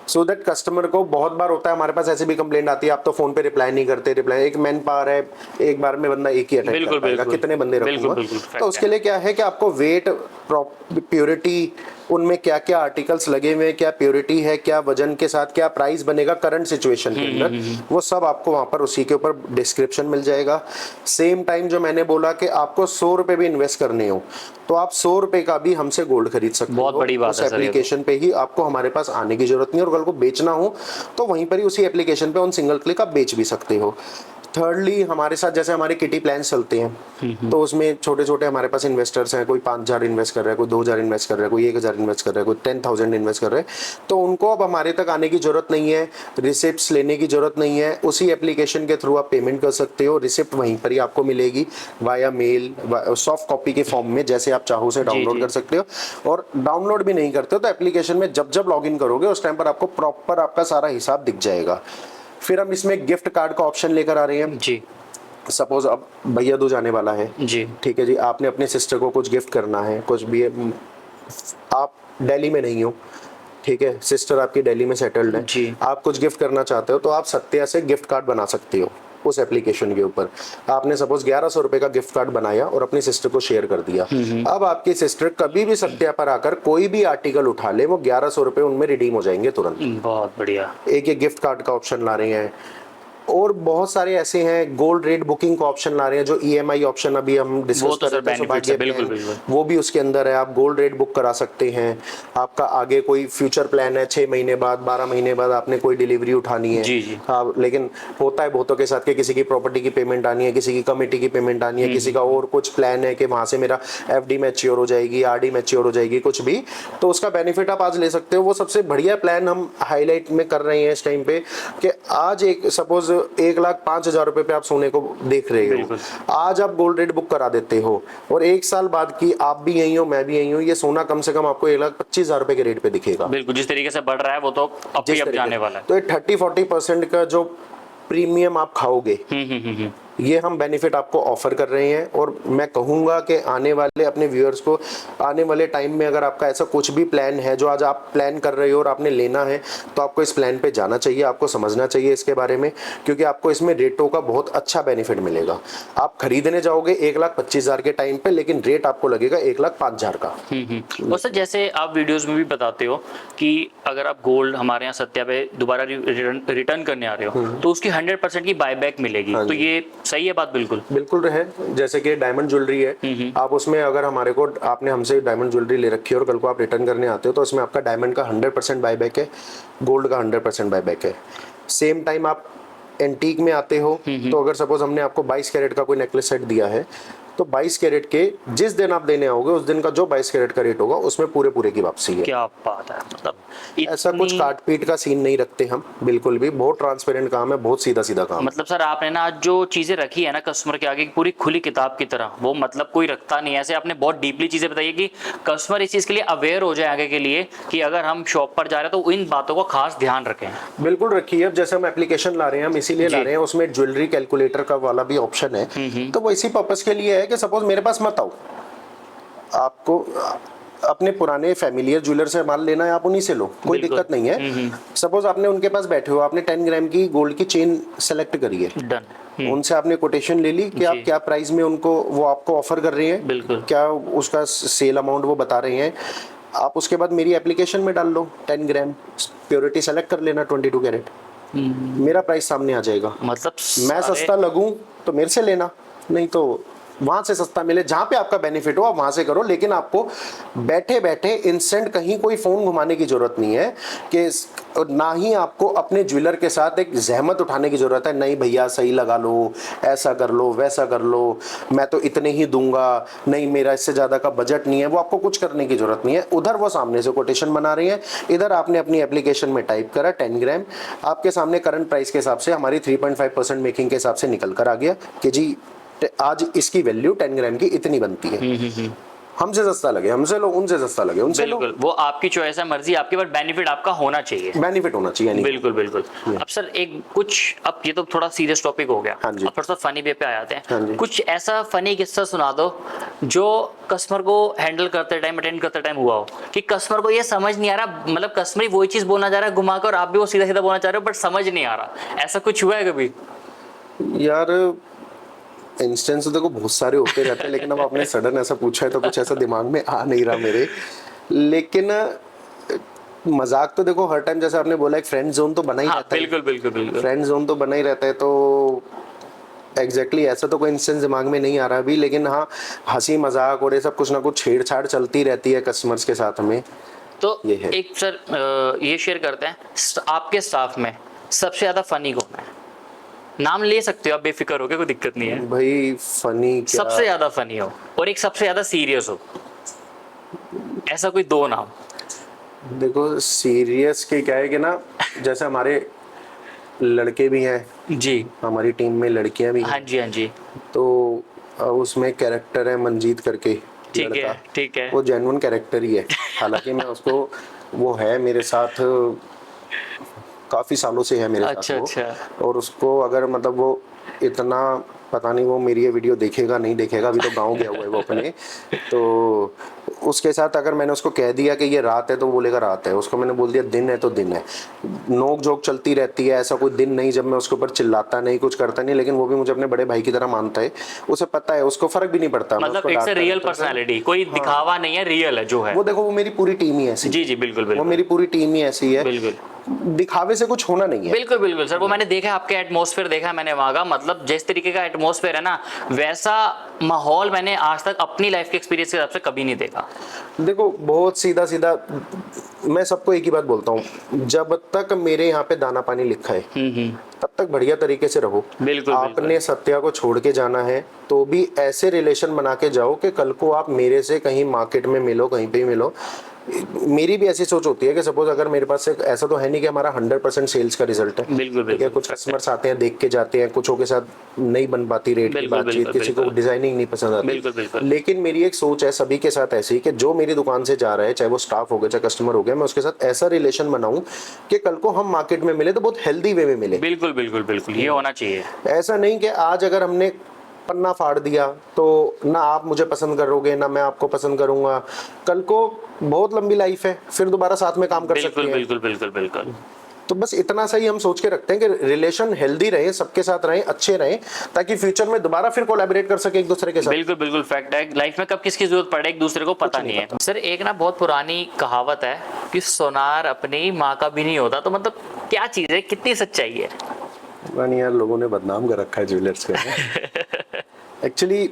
सो दैट कस्टमर को बहुत बार होता है हमारे पास ऐसे भी कंप्लेंट आती है आप तो फोन पे रिप्लाई नहीं करते, रिप्लाई एक मैन पावर है, एक बार में बंदा एक ही अटेंड कर पाएगा, कितने बंदे रखूंगा। तो उसके लिए क्या है कि आपको वेट, प्योरिटी, उनमें क्या क्या आर्टिकल्स लगे हुए हैं, क्या प्योरिटी है, क्या वजन के साथ क्या प्राइस बनेगा करंट सिचुएशन के अंदर, वो सब आपको वहां पर उसी के ऊपर डिस्क्रिप्शन मिल जाएगा। सेम टाइम जो मैंने बोला कि आपको 100 रुपए भी इन्वेस्ट करने हो तो आप 100 रुपए का भी हमसे गोल्ड खरीद सकते हो। बहुत बड़ी बात है सर, एप्लीकेशन पे ही आपको हमारे पास आने की जरूरत नहीं है, और कल को बेचना हो तो वहीं पर ही उसी एप्लीकेशन पे ऑन सिंगल क्लिक आप बेच भी सकते हो। थर्डली हमारे साथ जैसे हमारे किटी प्लान्स चलते हैं तो उसमें छोटे छोटे हमारे पास इन्वेस्टर्स हैं, कोई 5,000 इन्वेस्ट कर रहा है, कोई 2,000 इन्वेस्ट कर रहा है, कोई 1,000 इन्वेस्ट कर रहा है, कोई 10,000 इन्वेस्ट कर रहा है, तो उनको अब हमारे तक आने की जरूरत नहीं है, रिसिप्ट्स लेने की जरूरत नहीं है, उसी एप्लीकेशन के थ्रू आप पेमेंट कर सकते हो। रिसिप्ट वहीं पर ही आपको मिलेगी वाया मेल, सॉफ्ट कॉपी के फॉर्म में, जैसे आप चाहो उसे डाउनलोड कर सकते हो। और डाउनलोड भी नहीं करते हो तो एप्लीकेशन में जब जब लॉग इन करोगे उस टाइम पर आपको प्रॉपर आपका सारा हिसाब दिख जाएगा। फिर हम इसमें गिफ्ट कार्ड का ऑप्शन लेकर आ रहे हैं जी। सपोज अब भैया दूज आने वाला है जी, ठीक है जी, आपने अपने सिस्टर को कुछ गिफ्ट करना है, कुछ भी, आप दिल्ली में नहीं हो, ठीक है, सिस्टर आपकी दिल्ली में सेटल्ड है जी, आप कुछ गिफ्ट करना चाहते हो तो आप सत्या से गिफ्ट कार्ड बना सकते हो उस एप्लीकेशन के ऊपर। आपने सपोज 1100 रुपए का गिफ्ट कार्ड बनाया और अपनी सिस्टर को शेयर कर दिया। अब आपकी सिस्टर कभी भी सत्या पर आकर कोई भी आर्टिकल उठा ले, वो 1100 रुपए उनमें रिडीम हो जाएंगे तुरंत। बहुत बढ़िया। एक ये गिफ्ट कार्ड का ऑप्शन ला रहे हैं, और बहुत सारे ऐसे हैं गोल्ड रेट बुकिंग का ऑप्शन ला रहे हैं, जो ईएमआई ऑप्शन अभी हम डिस्कस कर रहे हैं, बिल्कुल वो भी उसके अंदर है। आप गोल्ड रेट बुक करा सकते हैं, आपका आगे कोई फ्यूचर प्लान है, 6 महीने बाद 12 महीने बाद आपने कोई डिलीवरी उठानी है जी जी। हाँ, लेकिन होता है बहुतों के साथ कि किसी की प्रॉपर्टी की पेमेंट आनी है, किसी की कमेटी की पेमेंट आनी है, किसी का और कुछ प्लान है कि वहां से मेरा एफडी मैच्योर हो जाएगी, आरडी मैच्योर हो जाएगी, कुछ भी, तो उसका बेनिफिट आप आज ले सकते हो। वो सबसे बढ़िया प्लान हम हाईलाइट में कर रहे हैं इस टाइम पे कि आज एक सपोज 1,05,000 रुपए पे आप सोने को देख रहे हो, आज आप गोल्ड रेट बुक करा देते हो और 1 साल बाद की आप भी यही हो, मैं भी यही हूँ, ये सोना कम से कम आपको 1,25,000 रुपए के रेट पे दिखेगा। बिल्कुल, जिस तरीके से बढ़ रहा है वो तो अब जाने वाला है। तो 30-40% का जो प्रीमियम आप खाओगे, ये हम बेनिफिट आपको ऑफर कर रहे हैं। और मैं कहूँगा कि आने वाले अपने व्यूअर्स को, आने वाले टाइम में अगर आपका ऐसा कुछ भी प्लान है जो आज आप प्लान कर रहे हो और आपने लेना है, तो आपको इस प्लान पे जाना चाहिए, आपको समझना चाहिए इसके बारे में, क्योंकि आपको इसमें रेटों का बहुत अच्छा बेनिफिट मिलेगा। आप खरीदने जाओगे 1,25,000 के टाइम पे, लेकिन रेट आपको लगेगा 1,05,000 का। और सर जैसे आप वीडियोज में भी बताते हो कि अगर आप गोल्ड हमारे यहाँ सत्या पे दोबारा रिटर्न करने आ रहे हो तो उसकी 100% की बायबैक मिलेगी, तो ये सही है बात? बिल्कुल बिल्कुल रहे। जैसे कि डायमंड ज्वेलरी है, आप उसमें अगर हमारे को, आपने हमसे डायमंड ज्वेलरी ले रखी है और कल को आप रिटर्न करने आते हो तो उसमें आपका डायमंड का 100% बायबैक है, गोल्ड का 100% बायबैक है। सेम टाइम आप एंटीक में आते हो तो अगर सपोज हमने आपको 22 कैरेट का कोई नेकलेस सेट दिया है तो 22 कैरेट के जिस दिन आप देने आओगे उस दिन का जो 22 कैरेट का रेट होगा उसमें पूरे की वापसी है। क्या बात है, मतलब ऐसा कुछ काट पीट का सीन नहीं रखते हम, बिल्कुल भी। बहुत ट्रांसपेरेंट काम है, बहुत सीधा काम। मतलब सर आपने ना जो चीजें रखी है ना कस्टमर के आगे पूरी खुली किताब की तरह, वो मतलब कोई रखता नहीं है ऐसे। आपने बहुत डीपली चीजें बताई कि कस्टमर इस चीज के लिए अवेयर हो जाए आगे के लिए कि अगर हम शॉप पर जा रहे हैं तो इन बातों का खास ध्यान रखें। बिल्कुल रखिए। अब जैसे हम एप्लीकेशन ला रहे हैं, हम इसीलिए ला रहे हैं, उसमें ज्वेलरी कैलकुलेटर का वाला भी ऑप्शन है, तो वो इसी पर्पस के लिए है कि सपोज मेरे पास मत आओ, आपको अपने पुराने फैमिलियर ज्वेलर से माल लेना है, आप उन्हीं से लो, कोई दिक्कत नहीं है। सपोज आपने उनके पास बैठे हो, आपने 10 ग्राम की गोल्ड की चेन सेलेक्ट करी है, उनसे आपने कोटेशन ले ली कि आप क्या प्राइस में उनको, वो आपको ऑफर कर रही हैं, क्या उसका सेल अमाउंट वो बता रहे हैं, आप उसके बाद मेरी एप्लीकेशन में डाल लो 10 ग्राम, प्योरिटी सेलेक्ट कर लेना 22 कैरेट, मेरा प्राइस सामने आ जाएगा। मतलब मैं सस्ता लगूं तो मेरे से लेना, नहीं तो वहां से सस्ता मिले, जहां पे आपका बेनिफिट हो आप वहां से करो। लेकिन आपको बैठे बैठे इंस्टेंट कहीं कोई फोन घुमाने की जरूरत नहीं है, कि ना ही आपको अपने ज्वेलर के साथ एक जहमत उठाने की जरूरत है, नहीं भैया सही लगा लो, ऐसा कर लो, वैसा कर लो, मैं तो इतने ही दूंगा, नहीं मेरा इससे ज्यादा का बजट नहीं है। वो आपको कुछ करने की जरूरत नहीं है। उधर वो सामने से कोटेशन बना रही है, इधर आपने अपनी एप्लीकेशन में टाइप करा 10 ग्राम, आपके सामने करंट प्राइस के हिसाब से हमारी 3.5% मेकिंग के हिसाब से निकल कर आ गया कि जी आज इसकी वैल्यू 10 ग्राम की इतनी बनती है, हमसे सस्ता लगे हमसे लो, उनसे सस्ता लगे उनसे लो। बिल्कुल, वो आपकी चॉइस है, मर्जी आपकी, बट बेनिफिट आपका होना चाहिए। बेनिफिट होना चाहिए नहीं। बिल्कुल बिल्कुल। अब सर एक कुछ, अब ये तो थोड़ा सीरियस टॉपिक हो गया, हाँ जी। अब थोड़ा सा फनी वे पे आ जाते हाँ हैं। जी। कुछ ऐसा फनी किस्सा सुना दो जो कस्टमर को हैंडल करते टाइम, अटेंड करते टाइम हुआ हो, कि कस्टमर को ये समझ नहीं आ रहा, मतलब कस्टमर ही वही चीज बोलना चाह रहा है घुमा कर, और आप भी वो सीधा सीधा बोलना चाह रहे हो बट समझ नहीं आ रहा, ऐसा कुछ हुआ है कभी? यार इंस्टेंस तो देखो बहुत सारे होते रहते हैं, लेकिन अब आपने सडन ऐसा पूछा है तो कुछ ऐसा दिमाग में आ नहीं रहा मेरे। लेकिन मजाक तो देखो हर टाइम, जैसे आपने बोला, एक फ्रेंड जोन तो बना ही हाँ, रहता है। बिल्कुल बिल्कुल बिल्कुल। फ्रेंड जोन तो बना ही रहता है, तो एग्जैक्टली ऐसा तो कोई इंस्टेंस दिमाग में नहीं आ रहा अभी, लेकिन हाँ हंसी मजाक और ये सब कुछ ना कुछ छेड़छाड़ चलती रहती है कस्टमर्स के साथ में। तो ये है। एक सर ये शेयर करते हैं, आपके स्टाफ में सबसे ज्यादा फनी कौन है? नाम ले सकते हो आप, बेफिक्र हो के, कोई दिक्कत नहीं है। भाई फनी क्या, सबसे ज्यादा फनी हो और एक सबसे ज्यादा सीरियस हो, ऐसा कोई दो नाम। देखो सीरियस के क्या है कि ना, जैसे हमारे लड़के भी हैं, जी, हमारी टीम में लड़कियां भी हाँ हैं, जी हाँ जी, तो उसमें कैरेक्टर है मंजीत करके ठीक लड़का, है ठीक है। वो जेन्युइन कैरेक्टर ही है। हालांकि मैं उसको, वो है मेरे साथ काफी सालों से है मेरे अच्छा साथ वो, अच्छा। और उसको अगर मतलब वो इतना, पता नहीं वो मेरी ये वीडियो देखेगा नहीं देखेगा, अभी तो गांव गया हुआ है वो अपने, तो उसके साथ अगर मैंने उसको कह दिया कि ये रात है तो वो बोलेगा रात है, उसको मैंने बोल दिया दिन है तो दिन है। नोक झोंक चलती रहती है, ऐसा कोई दिन नहीं जब मैं उसके ऊपर चिल्लाता नहीं, कुछ करता नहीं, लेकिन वो भी मुझे अपने बड़े भाई की तरह मानता है, उसे पता है, उसको फर्क भी नहीं पड़ता। मैं मतलब उसको एक से डांटता रियल रहता हूँ। पर्सनालिटी, कोई दिखावा नहीं है, रियल है जो है। वो देखो वो मेरी पूरी टीम ही ऐसी, जी जी बिल्कुल वो बिल्कुल मेरी पूरी टीम ही ऐसी है, बिल्कुल दिखावे से कुछ होना नहीं है। बिल्कुल बिल्कुल सर, वो मैंने देखा है, आपके एटमॉस्फेयर देखा है मैंने वहाँ का, मतलब जिस तरीके का एटमॉस्फेयर है ना, वैसा माहौल मैंने आज तक अपनी लाइफ के एक्सपीरियंस के हिसाब से कभी नहीं देखा। देखो बहुत सीधा सीधा, मैं सबको एक ही बात बोलता हूँ, जब तक मेरे यहाँ पे दाना पानी लिखा है तब तक बढ़िया तरीके से रहो। बिल्कुल आपने सत्या को छोड़ के जाना है तो भी ऐसे रिलेशन बना के जाओ कि कल को आप मेरे से कहीं मार्केट में मिलो, कहीं पे भी मिलो। मेरी भी ऐसी सोच होती है कि सपोज अगर मेरे पास से, ऐसा तो है नहीं कि हमारा 100% सेल्स का रिजल्ट है, बिल्कुल ठीक है, बिल्कुल कुछ कस्टमर्स आते हैं देख के जाते हैं, कुछों के साथ नहीं बन पाती रेट की बिल्कुल, बातचीत, बिल्कुल, किसी को बिल्कुल। डिजाइनिंग नहीं पसंद आती, बिल्कुल, बिल्कुल। लेकिन मेरी एक सोच है सभी के साथ ऐसी कि जो मेरी दुकान से जा रहा है, चाहे वो स्टाफ हो गया चाहे कस्टमर हो गया, मैं उसके साथ ऐसा रिलेशन बनाऊं कि कल को हम मार्केट में मिले तो बहुत हेल्दी वे में मिले। बिल्कुल बिल्कुल बिल्कुल, ये होना चाहिए। ऐसा नहीं कि आज अगर हमने पन्ना फाड़ दिया तो ना आप मुझे पसंद करोगे ना मैं आपको पसंद करूंगा, कल को बहुत लंबी लाइफ है, फिर दोबारा साथ में काम कर सकते बिल्कुल हैं। बिल्कुल बिल्कुल बिल्कुल। तो बस इतना सा ही हम सोच के रखते हैं कि रिलेशन हेल्दी रहे, सबके साथ रहे, अच्छे रहे, ताकि फ्यूचर में दोबारा फिर कोलैबोरेट कर सके एक दूसरे के साथ। बिल्कुल बिल्कुल फैक्ट है, लाइफ में कब किसकी जरूरत पड़े एक दूसरे को पता नहीं है। सर एक ना बहुत पुरानी कहावत है कि सोनार अपनी माँ का भी नहीं होता, तो मतलब क्या चीज है, कितनी सच्चाई है? नहीं यार, लोगों ने बदनाम कर रखा है ज्वेलर्स को। एक्चुअली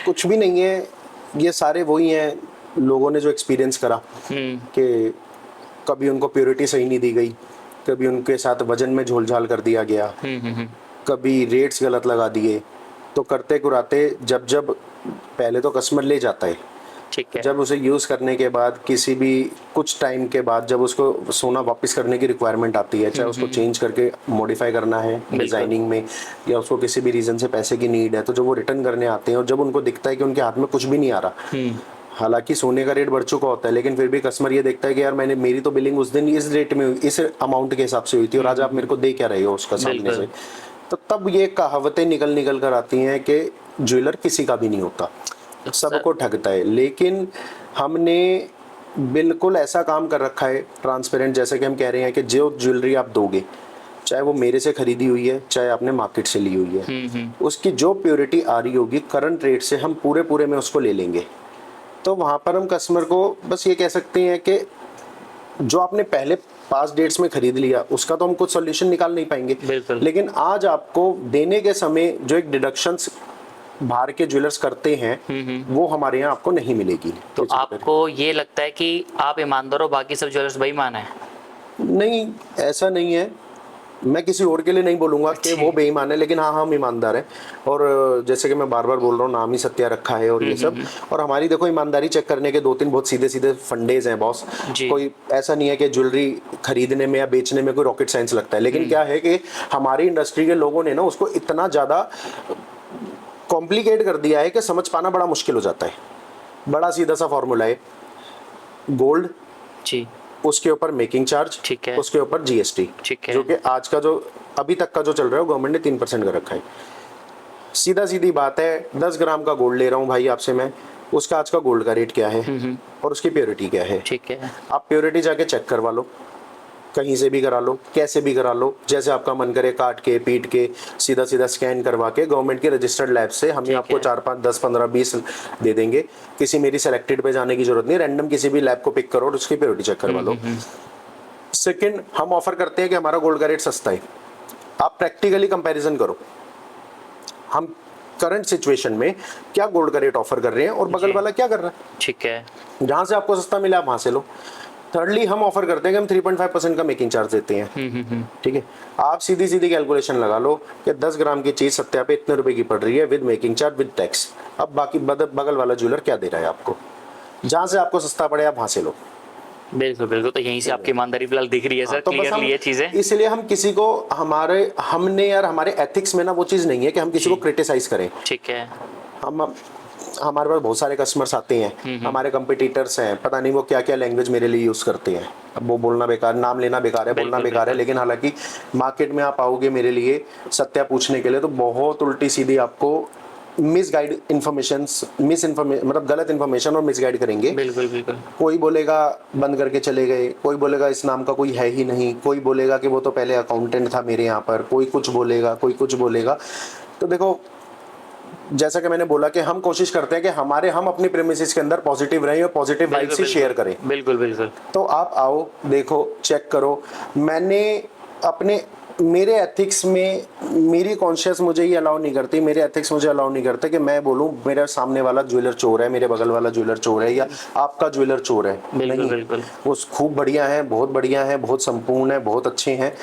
कुछ भी नहीं है, ये सारे वही हैं लोगों ने जो एक्सपीरियंस करा कि कभी उनको प्योरिटी सही नहीं दी गई, कभी उनके साथ वजन में झोलझाल कर दिया गया, कभी रेट्स गलत लगा दिए, तो करते कुराते जब जब पहले तो कस्टमर ले जाता है, ठीक है। जब उसे यूज़ करने के बाद किसी भी कुछ टाइम के बाद जब उसको सोना वापस करने की रिक्वायरमेंट आती है, चाहे उसको चेंज करके मॉडिफाई करना है डिजाइनिंग में, या उसको किसी भी रीज़न से पैसे की नीड है, तो जब वो रिटर्न करने आते हैं और जब उनको दिखता है कि उनके हाथ में कुछ भी नहीं आ रहा, हालांकि सोने का रेट बढ़ चुका होता है, लेकिन फिर भी कस्टमर ये देखता है कि यार मैंने, मेरी तो बिलिंग उस दिन इस रेट में इस अमाउंट के हिसाब से हुई थी और आज आप मेरे को दे क्या रहे हो उसका सामने से, तो तब ये कहावतें निकल कर आती हैं कि ज्वेलर किसी का भी नहीं होता, सबको ठगता है। लेकिन हमने बिल्कुल ऐसा काम कर रखा है ट्रांसपेरेंट, जैसे कि हम कह रहे हैं कि जो ज्वेलरी आप दोगे, चाहे वो मेरे से खरीदी हुई है चाहे आपने मार्केट से ली हुई है, उसकी जो प्योरिटी आ रही होगी करंट रेट से हम पूरे में उसको ले लेंगे। तो वहाँ पर हम कस्टमर को बस ये कह सकते हैं कि जो आपने पहले पास्ट डेट्स में खरीद लिया उसका तो हम कुछ सॉल्यूशन निकाल नहीं पाएंगे, लेकिन आज आपको देने के समय जो एक डिडक्शंस बाहर के ज्वेलर्स करते हैं वो हमारे यहाँ आपको नहीं मिलेगी। तो आपको ये लगता है कि आप ईमानदार हो, बाकी सब ज्वेलर्स बेईमान है? नहीं, ऐसा नहीं है, मैं किसी और के लिए नहीं बोलूंगा कि वो बेईमान है, लेकिन हाँ हम ईमानदार हैं, और जैसे कि मैं बार बार बोल रहा हूँ, नाम ही सत्या रखा है और ये सब, और हमारी देखो ईमानदारी चेक करने के 2-3 बहुत सीधे सीधे फंडेज हैं बॉस। कोई ऐसा नहीं है कि ज्वेलरी खरीदने में या बेचने में कोई रॉकेट साइंस लगता है, लेकिन क्या है कि हमारी इंडस्ट्री के लोगों ने ना उसको इतना ज्यादा कॉम्प्लिकेट कर दिया है कि समझ पाना बड़ा मुश्किल हो जाता है। बड़ा सीधा सा फॉर्मूला है, गोल्ड जी उसके ऊपर मेकिंग चार्ज, ठीक है। उसके ऊपर जीएसटी, ठीक है। जो कि आज का जो अभी तक का जो चल रहा है गवर्नमेंट ने 3% का रखा है। सीधा सीधी बात है, 10 ग्राम का गोल्ड ले रहा हूँ भाई आपसे मैं, उसका आज का गोल्ड का रेट क्या है और उसकी प्योरिटी क्या है। ठीक है। आप प्योरिटी जाके चेक करवा लो, कहीं से भी करा लो, कैसे भी करा लो, जैसे आपका मन करे, काट के पीट के सीधा सीधा स्कैन करवा के गवर्नमेंट के रजिस्टर्ड लैब से हम आपको 4 5 10 15 20 दे देंगे। किसी मेरी सेलेक्टेड पे जाने की जरूरत नहीं, रैंडम किसी भी लैब को पिक करो और उसकी प्योरिटी चेक करवा लो। सेकंड, हम ऑफर करते हैं कि हमारा गोल्ड का रेट सस्ता है। आप प्रैक्टिकली कंपैरिजन करो, हम करंट सिचुएशन में क्या गोल्ड का रेट ऑफर कर रहे हैं और बगल वाला क्या कर रहा है। ठीक है। जहां से आपको सस्ता मिला आप वहां से लो। थर्डली, हम ऑफर करते हैं कि हम 3.5% का मेकिंग चार्ज देते हैं। ठीक है, आप सीधी सीधी कैलकुलेशन लगा लो कि 10 ग्राम की चीज सत्या पे इतने रुपए की पड़ रही है with making charge with tax. अब बाकी बगल वाला ज्वेलर क्या दे रहा है आपको, जहां से आपको सस्ता पड़े आप वहां से लो। बिल्कुल बिल्कुल, तो यहीं से आपकी ईमानदारी फिलहाल दिख रही है सर, तो बस क्लियरली ये चीजें। इसलिए हम किसी को हमने यार हमारे एथिक्स में ना वो चीज नहीं है कि हम किसी को क्रिटिसाइज करें। ठीक है। हम हमारे पास बहुत सारे कस्टमर्स आते हैं, हमारे कंपिटिटर्स हैं, पता नहीं वो क्या क्या लैंग्वेज मेरे लिए यूज करते हैं। अब वो बोलना बेकार, नाम लेना बेकार है, बोलना बेकार है, लेकिन हालांकि मार्केट में आप आओगे मेरे लिए सत्या पूछने के लिए तो बहुत उल्टी सीधी आपको मिसगाइड इन्फॉर्मेशन मतलब गलत इन्फॉर्मेशन और मिसगाइड करेंगे। बिल्कुल बिल्कुल। कोई बोलेगा बंद करके चले गए, कोई बोलेगा इस नाम का कोई है ही नहीं, कोई बोलेगा कि वो तो पहले अकाउंटेंट था मेरे यहाँ पर, कोई कुछ बोलेगा, कोई कुछ बोलेगा। तो देखो, जैसा कि मैंने बोला कि हम कोशिश करते हैं कि हम अपनी प्रेमिसेस के अंदर पॉजिटिव रहें और पॉजिटिव वाइब से शेयर करें। बिल्कुल बिल्कुल। तो आप आओ, देखो, चेक करो। मैंने अपने मेरे एथिक्स में मेरी कॉन्शियस मुझे ये अलाउ नहीं करती, मेरे एथिक्स मुझे अलाउ नहीं करते कि मैं बोलूं मेरे सामने वाला ज्वेलर चोर है, मेरे बगल वाला ज्वेलर चोर है या आपका ज्वेलर चोर है। बिल्कुल बिल्कुल। वो खूब बढ़िया है, बहुत बढ़िया है, बहुत संपूर्ण है, बहुत अच्छे हैं।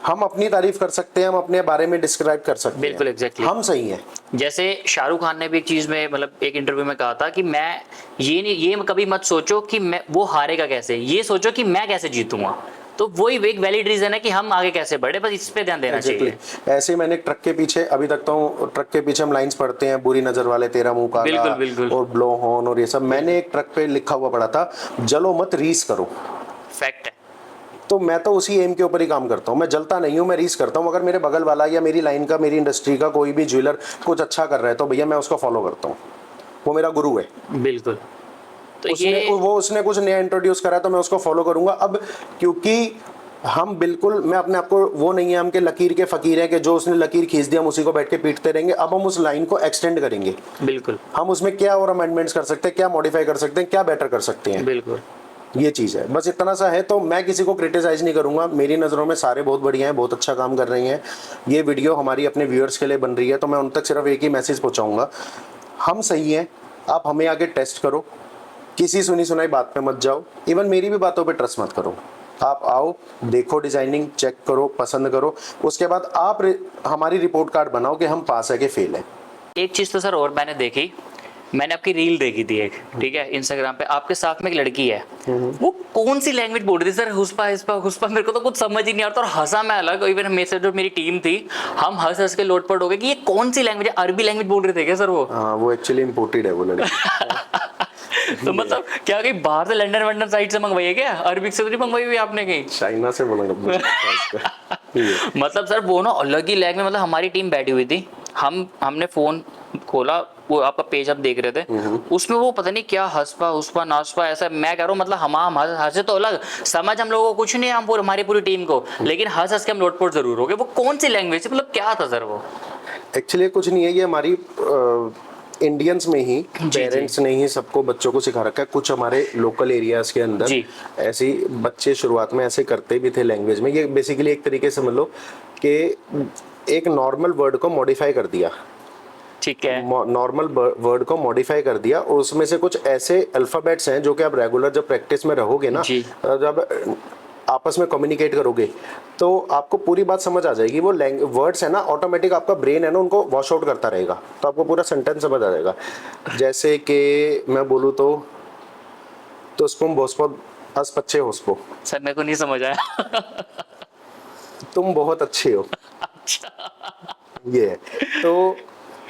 हम अपनी तारीफ कर सकते हैं, हम अपने बारे में डिस्क्राइब कर सकते हैं। बिल्कुल एग्जैक्टली, हम सही हैं। जैसे शाहरुख खान ने भी एक चीज में मतलब एक इंटरव्यू में कहा था कि मैं ये कभी मत सोचो कि मैं वो हारेगा कैसे, ये सोचो कि मैं कैसे जीतूंगा। तो वही एक वैलिड रीजन है कि हम आगे कैसे बढ़े, बस इस पे ध्यान देना चाहिए। ऐसे मैंने ट्रक के पीछे अभी तक तो ट्रक के पीछे हम लाइंस पढ़ते हैं, बुरी नजर वाले तेरा मुंह काला, बिल्कुल बिल्कुल, और ब्लो हॉर्न और ये सब। मैंने एक ट्रक पे लिखा हुआ पड़ा था, जलो मत रीस करो। फैक्ट है। तो मैं तो उसी एम के ऊपर ही काम करता हूँ, मैं जलता नहीं हूँ, मैं रीस करता हूँ। अगर मेरे बगल वाला या मेरी लाइन का, मेरी इंडस्ट्री का कोई भी ज्वेलर कुछ अच्छा कर रहा है तो भैया मैं उसको फॉलो करता हूँ, वो मेरा गुरु है। बिल्कुल। तो उसने कुछ नया इंट्रोड्यूस करा तो मैं उसको फॉलो करूंगा। अब क्योंकि हम बिल्कुल, मैं अपने आप को वो नहीं है हम के लकीर के फकीर हैं कि जो उसने लकीर खींच दी हम उसी को बैठ के पीटते रहेंगे। अब हम उस लाइन को एक्सटेंड करेंगे। बिल्कुल। हम उसमें क्या और अमेंडमेंट्स कर सकते हैं, क्या मॉडिफाई कर सकते हैं, क्या बेटर कर सकते हैं। बिल्कुल, ये चीज है, बस इतना सा है। तो मैं किसी को क्रिटिसाइज नहीं करूंगा, मेरी नज़रों में सारे बहुत बढ़िया हैं, बहुत अच्छा काम कर रही हैं। ये वीडियो हमारी अपने व्यूअर्स के लिए बन रही है तो मैं उन तक सिर्फ एक ही मैसेज पहुंचाऊंगा, हम सही हैं, आप हमें आगे टेस्ट करो, किसी सुनी सुनाई बात पे मत जाओ, इवन मेरी भी बातों पे ट्रस्ट मत करो। आप आओ, देखो, डिजाइनिंग चेक करो, पसंद करो, उसके बाद आप हमारी रिपोर्ट कार्ड बनाओ कि हम पास है कि फेल है। एक चीज तो सर और मैंने देखी, मैंने आपकी रील देखी थी एक, ठीक है, इंस्टाग्राम पे आपके साथ में एक लड़की है, वो कौन सी लैंग्वेज बोल रही थी सर, हुस्पा हिस्पा हुस्पा, मेरे को तो कुछ समझ ही नहीं आता और हंसा मैं अलग। इवन मेरे से जो मेरी टीम थी हम हंस हंस के लोटपोट हो गए कि ये कौन सी लैंग्वेज है, अरबी लैंग्वेज बोल रहे थे क्या सर वो? हाँ, वो एक्चुअली इम्पोर्टेड है वो लड़की। तो मतलब क्या कहीं बाहर से लंदन वंडन साइड से मंगवाई है क्या, अरबिक से तो नहीं मंगवाई हुई आपने कहीं? चाइना से बोला। मतलब सर वो ना अलग ही लैंग्वेज, मतलब हमारी टीम बैठी हुई थी, हमने फोन खोला, वो आपका पेज आप देख रहे थे, उसमें वो पता नहीं क्या हंसपा हुस्पा नासपा ऐसा, मैं कह रहा हूँ मतलब हम हंसे तो अलग, समझ हम लोगों को कुछ नहीं, हम हमारी पूरी टीम को, लेकिन हंस हंस के हम लोटपोट जरूर हो गए। वो कौन सी लैंग्वेज है, मतलब क्या था सर वो? एक्चुअली कुछ नहीं है, ये हमारी इंडियंस में ही पेरेंट्स ने ही सबको बच्चों को सिखा रखा है। कुछ हमारे लोकल एरियाज के अंदर ऐसे बच्चे शुरुआत में ऐसे करते भी थे लैंग्वेज में। ये बेसिकली एक तरीके से मतलब कि एक नॉर्मल वर्ड को मॉडिफाई कर दिया, ठीक है, नॉर्मल वर्ड को मॉडिफाई कर दिया और उसमें से कुछ ऐसे अल्फाबेट्स हैं जो कि आप रेगुलर जब प्रैक्टिस में रहोगे ना, जब आपस में कम्युनिकेट करोगे तो आपको पूरी बात समझ आ जाएगी। वो वर्ड्स है ना, ऑटोमेटिक आपका ब्रेन है ना उनको वॉश आउट करता रहेगा, तो आपको पूरा सेंटेंस समझ आ जाएगा। जैसे कि मैं बोलूँ तो स्पुम बोस्पो अस पच्चे होस्पो। सर मेरे को नहीं समझ आया। तुम बहुत अच्छे हो। अच्छा। ये है। तो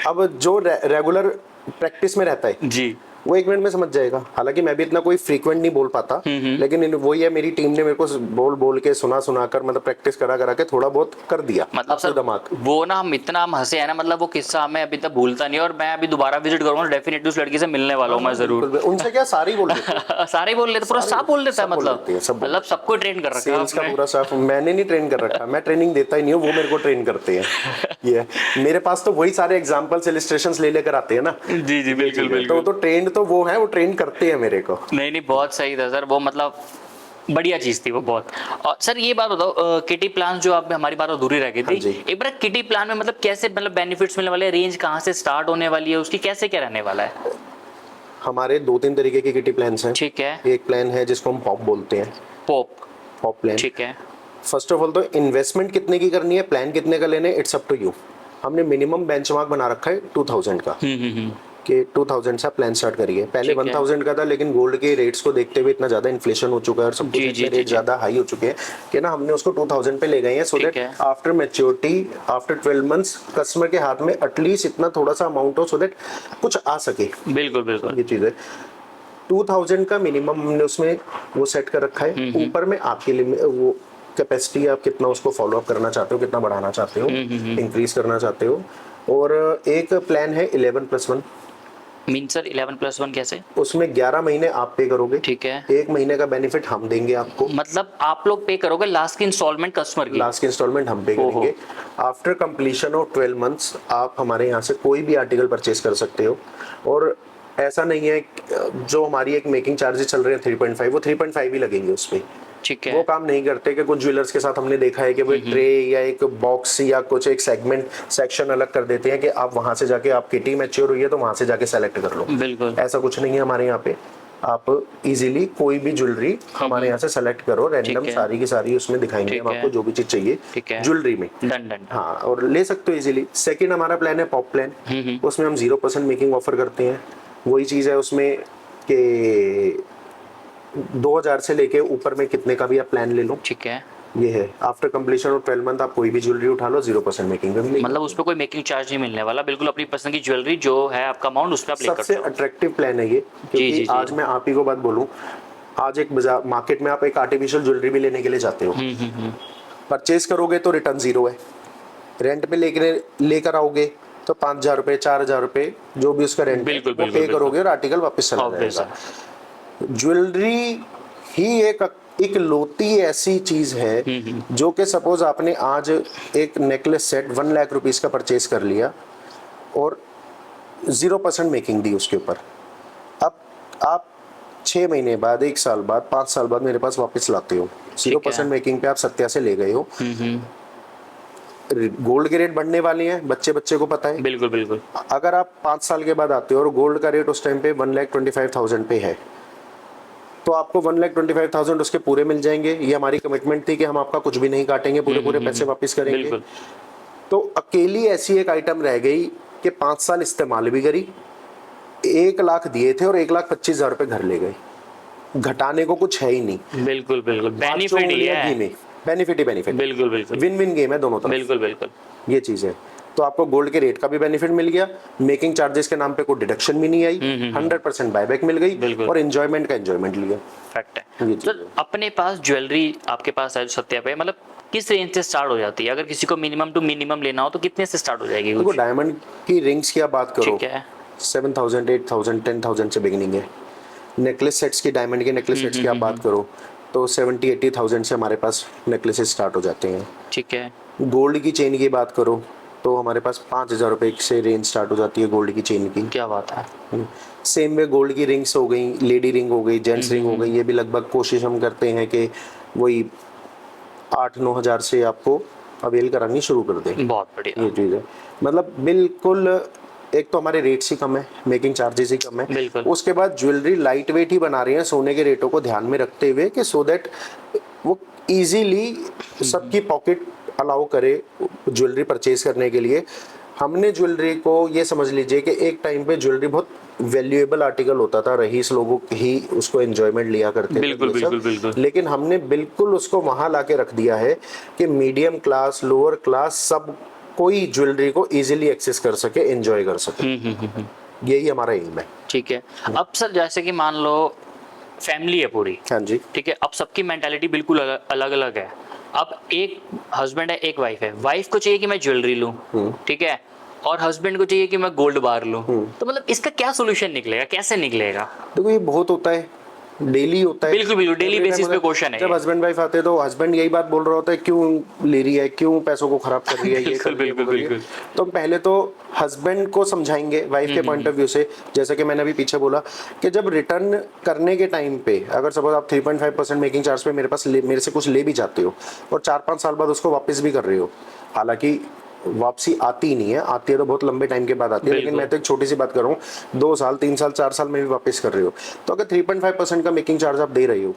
अब जो रेगुलर प्रैक्टिस में रहता है जी वो 1 मिनट में समझ जाएगा। हालांकि मैं भी इतना कोई फ्रीक्वेंट नहीं बोल पाता, लेकिन वही है, मेरी टीम ने मेरे को बोल बोल के सुना कर मतलब प्रैक्टिस करा करा के थोड़ा बहुत कर दिया। मतलब सर दिमाग वो ना हम हंसे हैं ना, मतलब वो किस्सा हमें अभी तक भूलता नहीं है, और मैं अभी दोबारा विजिट करूंगा डेफिनेटली उस लड़की से मिलने वाला हूँ मैं जरूर। उनसे क्या सारे ही बोल देते हैं। सारे बोल लेते, पूरा साफ बोल देता है, सब बोल मतलब देते हैं, सब बोल मतलब सबको ट्रेन कर रखा है सेल्स का आपने। पूरा स्टाफ मैंने नहीं ट्रेन कर रखा, मैं ट्रेनिंग देता ही नहीं हूँ, वो मेरे को ट्रेन करते हैं। ये मेरे पास तो वही सारे एग्जांपल्स इलिस्ट्रेशंस ले लेकर आते हैं ना। जी जी बिल्कुल तो बिल्कुल। ट्रेंड तो वो है, वो ट्रेन करते हैं मेरे को। नहीं नहीं बहुत सही था सर, वो मतलब बढ़िया चीज थी वो बहुत। और सर ये बात बताओ, किटी प्लान जो आप हमारी बात अधूरी रह गई हाँ थी, जी। एक बार किटी प्लान में मतलब कैसे मतलब बेनिफिट्स मिलने वाले हैं, रेंज कहाँ से स्टार्ट होने वाली है उसकी, कैसे क्या रहने वाला है? हमारे 2-3 तरीके के किटी प्लान्स हैं। ठीक है। एक प्लान है जिसको हम पॉप बोलते हैं, पॉप पॉप प्लान। ठीक है। फर्स्ट ऑफ ऑल तो इन्वेस्टमेंट कितने की करनी है, प्लान कितने का लेने, इट्स अप टू यू। हमने मिनिमम बेंचमार्क बना रखा है 2000 का, कि 2000 से प्लान स्टार्ट करिए। पहले ठीक है। 1000 का था, लेकिन गोल्ड के रेट्स को देखते हुए इतना ज्यादा इन्फ्लेशन हो चुका है और सब कुछ जी, इतने जी, रेट ज्यादा हाई हो चुके हैं कि ना हमने उसको 2000 पे ले गए हैं, सो ठीक दैट है। After maturity after 12 months customer के हाथ में एटलीस्ट इतना थोड़ा सा अमाउंट हो, सो दैट कुछ आ सके। बिल्कुल बिल्कुल। ये चीज है। 2000 का मिनिमम हमने उसमें वो सेट कर रखा है। ऊपर में आपके लिए वो कैपेसिटी, आप कितना उसको फॉलो अप करना चाहते हो, कितना बढ़ाना चाहते हो, इंक्रीज करना चाहते हो। और एक प्लान है 11+1, मीन सर 11+1 कैसे? उसमें 11 महीने आप पे करोगे। ठीक है। 1 महीने का बेनिफिट हम देंगे आपको। मतलब आप लोग पे करोगे लास्ट की इंस्टॉलमेंट कस्टमर की? लास्ट की इंस्टॉलमेंट हम पे ओहो। करेंगे। आफ्टर कंप्लीशन ऑफ 12 मंथ्स आप हमारे यहाँ से कोई भी आर्टिकल परचेज कर सकते हो। और ऐसा नहीं है, जो हमारी एक मेकिंग चार्जेस चल रहे हैं 3.5, वो 3.5 ही लगेंगे उस पे। ठीक है। वो काम नहीं करते कि कुछ ज्वेलर्स के साथ हमने देखा है कि वो एक ट्रे या एक बॉक्स या कुछ एक सेक्शन अलग कर देते हैं कि आप वहां से जाके, आप किटी मैच्योर हुई है तो वहां से जाके सेलेक्ट कर लो। बिल्कुल। ऐसा कुछ नहीं है हमारे यहाँ पे। आप इजीली कोई भी ज्वेलरी हमारे यहाँ से सेलेक्ट करो, रैंडम है। सारी की सारी उसमें दिखाएंगे ठीक हम आपको है। जो भी चीज चाहिए ठीक है। ज्वेलरी में। Done done. हाँ, और ले सकते हो इजीली। सेकंड हमारा प्लान है पॉप प्लान। उसमें हम 0% मेकिंग ऑफर करते हैं। वही चीज है उसमें कि 2000 से लेके ऊपर में कितने का भी आप प्लान ले लो। ठीक है। ये है, आफ्टर कंप्लीशन ऑफ 12 मंथ आप कोई भी ज्वेलरी उठा लो, 0% मेकिंग पे मिलेगी। मतलब उस पर कोई मेकिंग चार्ज नहीं मिलने वाला, बिल्कुल अपनी पसंद की ज्वेलरी जो है आपका अमाउंट उस पर आप ले सबसे सकते हो। अट्रैक्टिव प्लान है ये, क्योंकि जी, जी। आज मैं आप ही को बात बोलूं, आज एक बाजार मार्केट में आप एक आर्टिफिशियल ज्वेलरी भी लेने के लिए जाते हो, परचेज करोगे तो रिटर्न 0 है। रेंट पे लेकर आओगे तो 5000 रुपए 4000 रुपए जो भी उसका रेंट बिल्कुल, वो बिल्कुल, पे करोगे और आर्टिकल वापस चला Obvious जाएगा। ज्वेलरी ही एक इकलौती ऐसी चीज है जो कि सपोज आपने आज एक नेकलेस सेट 1 लाख रुपीस का परचेज कर लिया और 0% मेकिंग दी उसके ऊपर। अब आप 6 महीने बाद, 1 साल बाद, 5 साल बाद मेरे पास वापस लाते हो, 0% मेकिंग पे आप सत्या से ले गए हो। गोल्ड के रेट बढ़ने वाले हैं, बच्चे बच्चे को पता है। बिल्कुल बिल्कुल। अगर आप 5 साल के बाद आते हो और गोल्ड का रेट उस टाइम पे 1,25,000 पे है, तो आपको 1,25,000 उसके पूरे मिल जाएंगे। ये हमारी कमिटमेंट थी कि हम आपका कुछ भी नहीं काटेंगे, पूरे पैसे वापस करेंगे। बिल्कुल। तो अकेली ऐसी एक आइटम रह गई कि 5 साल इस्तेमाल भी करी, 1 लाख दिए थे और 1,25,000 रुपए घर ले गए। घटाने को कुछ है ही नहीं। बिल्कुल बिल्कुल बेनिफिट ही है। बेनिफिट ही बेनिफिट। बिल्कुल बिल्कुल। विन विन गेम है दोनों तरफ। बिल्कुल बिल्कुल। ये चीज है। तो आपको गोल्ड के रेट का भी बेनिफिट मिल गया, मेकिंग चार्जेस के नाम पे कोई डिडक्शन भी नहीं आई, 100% बायबैक मिल गई और एंजॉयमेंट का एंजॉयमेंट लिया। फैक्ट है। तो अपने पास ज्वेलरी आपके पास है जो सत्या पे, मतलब किस रेंज से स्टार्ट हो जाती है? अगर किसी को मिनिमम टू मिनिमम लेना हो तो कितने से स्टार्ट हो जाएगी? देखो, डायमंड की रिंग्स की आप बात करो, ठीक है। 7,000 8,000 10,000 से बिगिनिंग है। नेकलेस सेट्स की, डायमंड के नेकलेस सेट्स की आप बात करो तो 70-80,000 से हमारे पास नेकलेसेस स्टार्ट हो जाते हैं। ठीक है। गोल्ड की चेन की बात करो तो हमारे पास 5,000 रुपए से रेंज स्टार्ट हो जाती है गोल्ड की चेन की। क्या बात है। सेम में गोल्ड की रिंग्स हो गई, लेडी रिंग हो गई, जेंट्स रिंग हो गई, ये भी लगभग कोशिश हम करते हैं कि वही 8-9 हज़ार से आपको अवेल करानी शुरू कर दें। बहुत बढ़िया। ये चीज़ है, मतलब बिल्कुल। एक तो हमारे रेट्स ही कम है, मेकिंग चार्जेस ही कम है। बिल्कुल। उसके बाद ज्वेलरी लाइट वेट ही बना रहे हैं सोने के रेटों को ध्यान में रखते हुए कि सो दैट वो इजीली सबकी पॉकेट अलाउ करे ज्वेलरी परचेज करने के लिए। हमने ज्वेलरी को ये समझ लीजिए कि एक टाइम पे ज्वेलरी बहुत वैल्यूएबल आर्टिकल होता था, रईस लोगों ही उसको एंजॉयमेंट लिया करते थे। बिल्कुल बिल्कुल बिल्कुल। लेकिन हमने बिल्कुल उसको वहां लाके रख दिया है कि मीडियम क्लास, लोअर क्लास सब कोई ज्वेलरी को इजीली एक्सेस कर सके, एंजॉय कर सके। यही हमारा एम है। ठीक है। अब सर जैसे कि मान लो फैमिली है पूरी, हाँ जी। ठीक है, अब सबकी मेंटालिटी बिल्कुल अलग अलग है। अब एक हस्बैंड है, एक वाइफ है, वाइफ को चाहिए कि मैं ज्वेलरी लूं, ठीक है, और हस्बैंड को चाहिए कि मैं गोल्ड बार लूं, तो मतलब इसका क्या सोल्यूशन निकलेगा, कैसे निकलेगा? देखो ये बहुत होता है, डेली होता है। बिल्कुल बिल्कुल डेली Every time बेसिस पे होता है। क्वेश्चन है जब ये। हस्बैंड वाइफ आते हैं तो हस्बैंड यही बात बोल रहा होता है, क्यों ले रही है, क्यों पैसों को खराब कर रही है, ये कर रही है, वो कर रही है। बिल्कुल। तो हम पहले तो हस्बैंड को समझाएंगे वाइफ के पॉइंट ऑफ व्यू से, जैसा कि मैंने अभी पीछे बोला कि जब रिटर्न करने के टाइम पे अगर सपोज आप 3.5% मेकिंग चार्ज पे मेरे से कुछ ले भी जाते हो और 4-5 साल बाद उसको वापस भी कर रहे हो, हालांकि वापसी आती ही नहीं है, आती है तो बहुत लंबे टाइम के बाद आती है, लेकिन मैं तो एक छोटी सी बात कर रहा हूँ, 2 साल 3 साल 4 साल में भी वापस कर रहे हो, तो अगर 3.5% का मेकिंग चार्ज आप दे रहे हो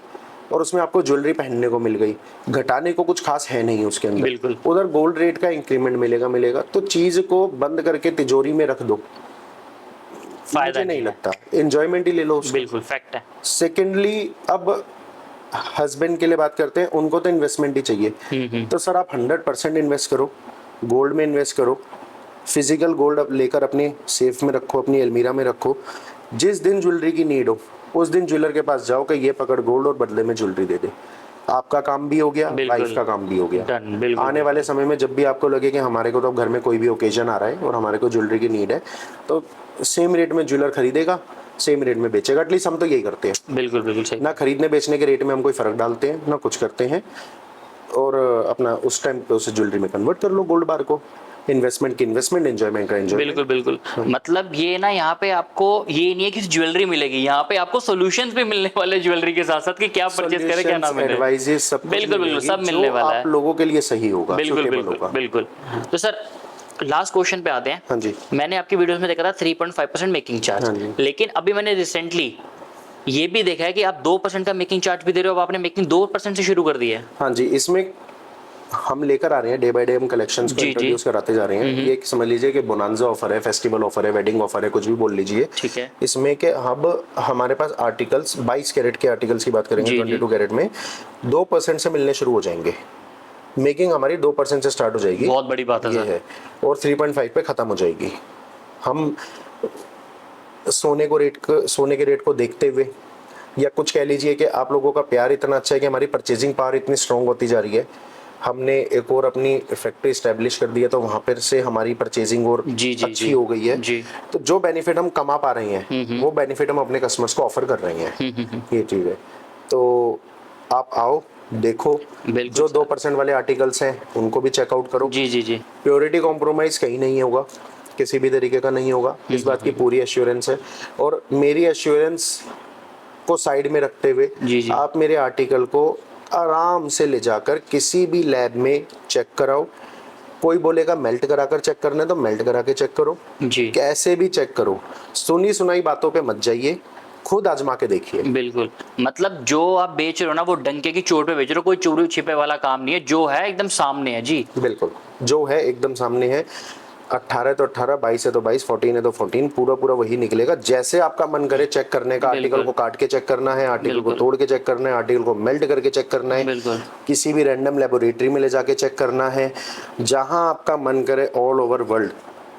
और उसमें आपको ज्वेलरी पहनने को मिल गई, घटाने को कुछ खास है नहीं उसके अंदर, उधर गोल्ड रेट का इंक्रीमेंट मिलेगा, तो चीज को बंद करके तिजोरी में रख दो, फायदा नहीं लगता, एंजॉयमेंट ही ले लो उसको। बिल्कुल फैक्ट है। सेकेंडली अब हस्बैंड के लिए बात करते हैं, उनको तो इन्वेस्टमेंट ही चाहिए, तो सर आप 100% इन्वेस्ट करो, गोल्ड में इन्वेस्ट करो, फिजिकल गोल्ड लेकर अपने सेफ में रखो, अपनी अलमीरा में रखो, जिस दिन ज्वेलरी की नीड हो उस दिन ज्वेलर के पास जाओ कि ये पकड़ गोल्ड और बदले में ज्वेलरी दे दे, आपका काम भी हो गया, वाइफ का काम भी हो गया। आने वाले समय में जब भी आपको लगे कि हमारे को तो अब घर में कोई भी ओकेजन आ रहा है और हमारे को ज्वेलरी की नीड है, तो सेम रेट में ज्वेलर खरीदेगा, सेम रेट में बेचेगा। एटलीस्ट हम तो यही करते हैं। बिल्कुल बिल्कुल सही। ना खरीदने बेचने के रेट में हम कोई फर्क डालते हैं, ना कुछ करते हैं, और अपना उस टाइम पे उसे ज्वेलरी में कन्वर्ट कर लो गोल्ड बार को। इन्वेस्टमेंट की इन्वेस्टमेंट, एंजॉयमेंट का एंजॉयमेंट। बिल्कुल मतलब ये ना, यहाँ पे आपको ये नहीं है कि ज्वेलरी मिलेगी, यहाँ पे आपको सॉल्यूशंस भी मिलने वाले ज्वेलरी के साथ साथ कि क्या परचेज करें, क्या ना मिले, एडवाइजेस सब बिल्कुल सब मिलने वाला है, आप लोगों के लिए सही होगा, बिल्कुल। तो सर लास्ट क्वेश्चन पे आते हैं। हाँ जी। मैंने आपकी वीडियोस में देखा था 3.5% मेकिंग चार्ज, लेकिन अभी मैंने रिसेंटली ये भी देखा है कि आप 2% का मेकिंग चार्ज भी दे रहे हो, अब आपने मेकिंग 2% से शुरू कर दी है। हाँ जी, इसमें हम लेकर आ रहे हैं, डे बाय डे हम कलेक्शंस को इंट्रोड्यूस कराते जा रहे हैं। ये समझ लीजिए कि बोनांजा ऑफर है, फेस्टिवल ऑफर है, वेडिंग ऑफर है, कुछ भी बोल लीजिए। ठीक है। इसमें के अब हमारे पास आर्टिकल्स 22 कैरेट के आर्टिकल्स की बात करेंगे, 22 कैरेट में 2% से मिलने शुरू हो जाएंगे। मेकिंग हमारी 2% से स्टार्ट हो जाएगी, बहुत बड़ी बात है, ये है, और 3.5 पे खत्म हो जाएगी। हम सोने के रेट को देखते हुए, या कुछ कह लीजिए कि आप लोगों का प्यार इतना अच्छा है कि हमारी परचेजिंग पावर इतनी स्ट्रांग होती जा रही है, हमने एक और अपनी फैक्ट्री एस्टेब्लिश कर दी है, तो वहाँ पर से हमारी परचेजिंग और अच्छी हो गई है। तो जो बेनिफिट हम कमा पा रहे हैं वो बेनिफिट हम अपने कस्टमर्स को ऑफर कर रहे हैं। ये चीज़ है, तो आप आओ, देखो, जो 2% वाले आर्टिकल्स हैं उनको भी चेकआउट करो। जी। प्योरिटी कॉम्प्रोमाइज कहीं नहीं होगा, किसी भी तरीके का नहीं होगा, इस बात की पूरी एश्योरेंस है। और मेरी एश्योरेंस को साइड में रखते हुए आप मेरे आर्टिकल को आराम से ले जाकर किसी भी लैब में चेक कराओ। कोई बोलेगा मेल्ट कराकर चेक करना है तो मेल्ट करा के चेक करो, कैसे भी चेक करो, सुनी सुनाई बातों पे मत जाइए, खुद आजमा के देखिए। बिल्कुल, मतलब जो आप बेच रहे हो ना वो डंके की चोट पे बेच रहे हो, कोई चोरी छिपे वाला काम नहीं है, जो है एकदम सामने है। जी बिल्कुल, जो है एकदम सामने है। 18 है तो 18, 22 है तो 22, 14 है तो 14, पूरा वही निकलेगा। जैसे आपका मन करे चेक करने का, आर्टिकल को काट के चेक करना है, आर्टिकल को तोड़ के चेक करना है, आर्टिकल को मेल्ट करके चेक करना है, किसी भी रैंडम लेबोरेटरी में ले जाके चेक करना है, जहां आपका मन करे ऑल ओवर वर्ल्ड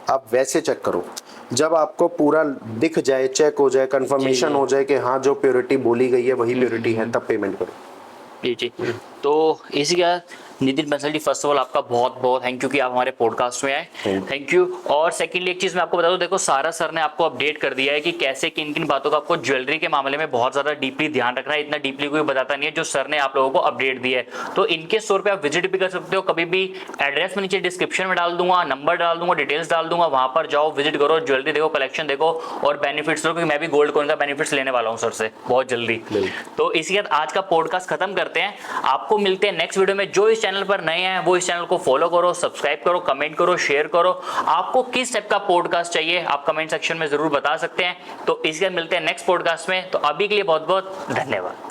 आप वैसे चेक करो। जब आपको पूरा दिख जाए, चेक हो जाए, कंफर्मेशन हो जाए कि हाँ जो प्योरिटी बोली गई है वही प्योरिटी है, तब पेमेंट करो। जी। तो इसी का Nitin Bansal ji, first of all आपका बहुत बहुत थैंक यू कि आप हमारे पॉडकास्ट में आए, थैंक यू। और सेकंडली एक चीज़ मैं आपको बता दूं, देखो सारा सर ने आपको अपडेट कर दिया है कि कैसे किन किन बातों का आपको ज्वेलरी के मामले में बहुत ज़्यादा डीपली ध्यान रखना है। इतना डीपली कोई बताता नहीं है जो सर ने आप लोगों को अपडेट दिया है। तो इनके स्टोर पर आप विजिट भी कर सकते हो, कभी भी एड्रेस में नीचे डिस्क्रिप्शन में डाल दूंगा, नंबर डाल दूंगा, डिटेल्स डाल दूंगा, वहाँ पर जाओ, विजिट करो, ज्वेलरी देखो, कलेक्शन देखो और बेनिफिट्स लो, क्योंकि मैं भी गोल्ड कॉइन का बेनिफिट्स लेने वाला हूँ सर से बहुत जल्दी। तो इसी के साथ आज का पॉडकास्ट खत्म करते हैं, आपको मिलते हैं नेक्स्ट वीडियो में। जो इस चैनल पर नए हैं वो इस चैनल को फॉलो करो, सब्सक्राइब करो, कमेंट करो, शेयर करो। आपको किस टाइप का पॉडकास्ट चाहिए आप कमेंट सेक्शन में जरूर बता सकते हैं। तो इसके बाद मिलते हैं नेक्स्ट पॉडकास्ट में। तो अभी के लिए बहुत बहुत धन्यवाद।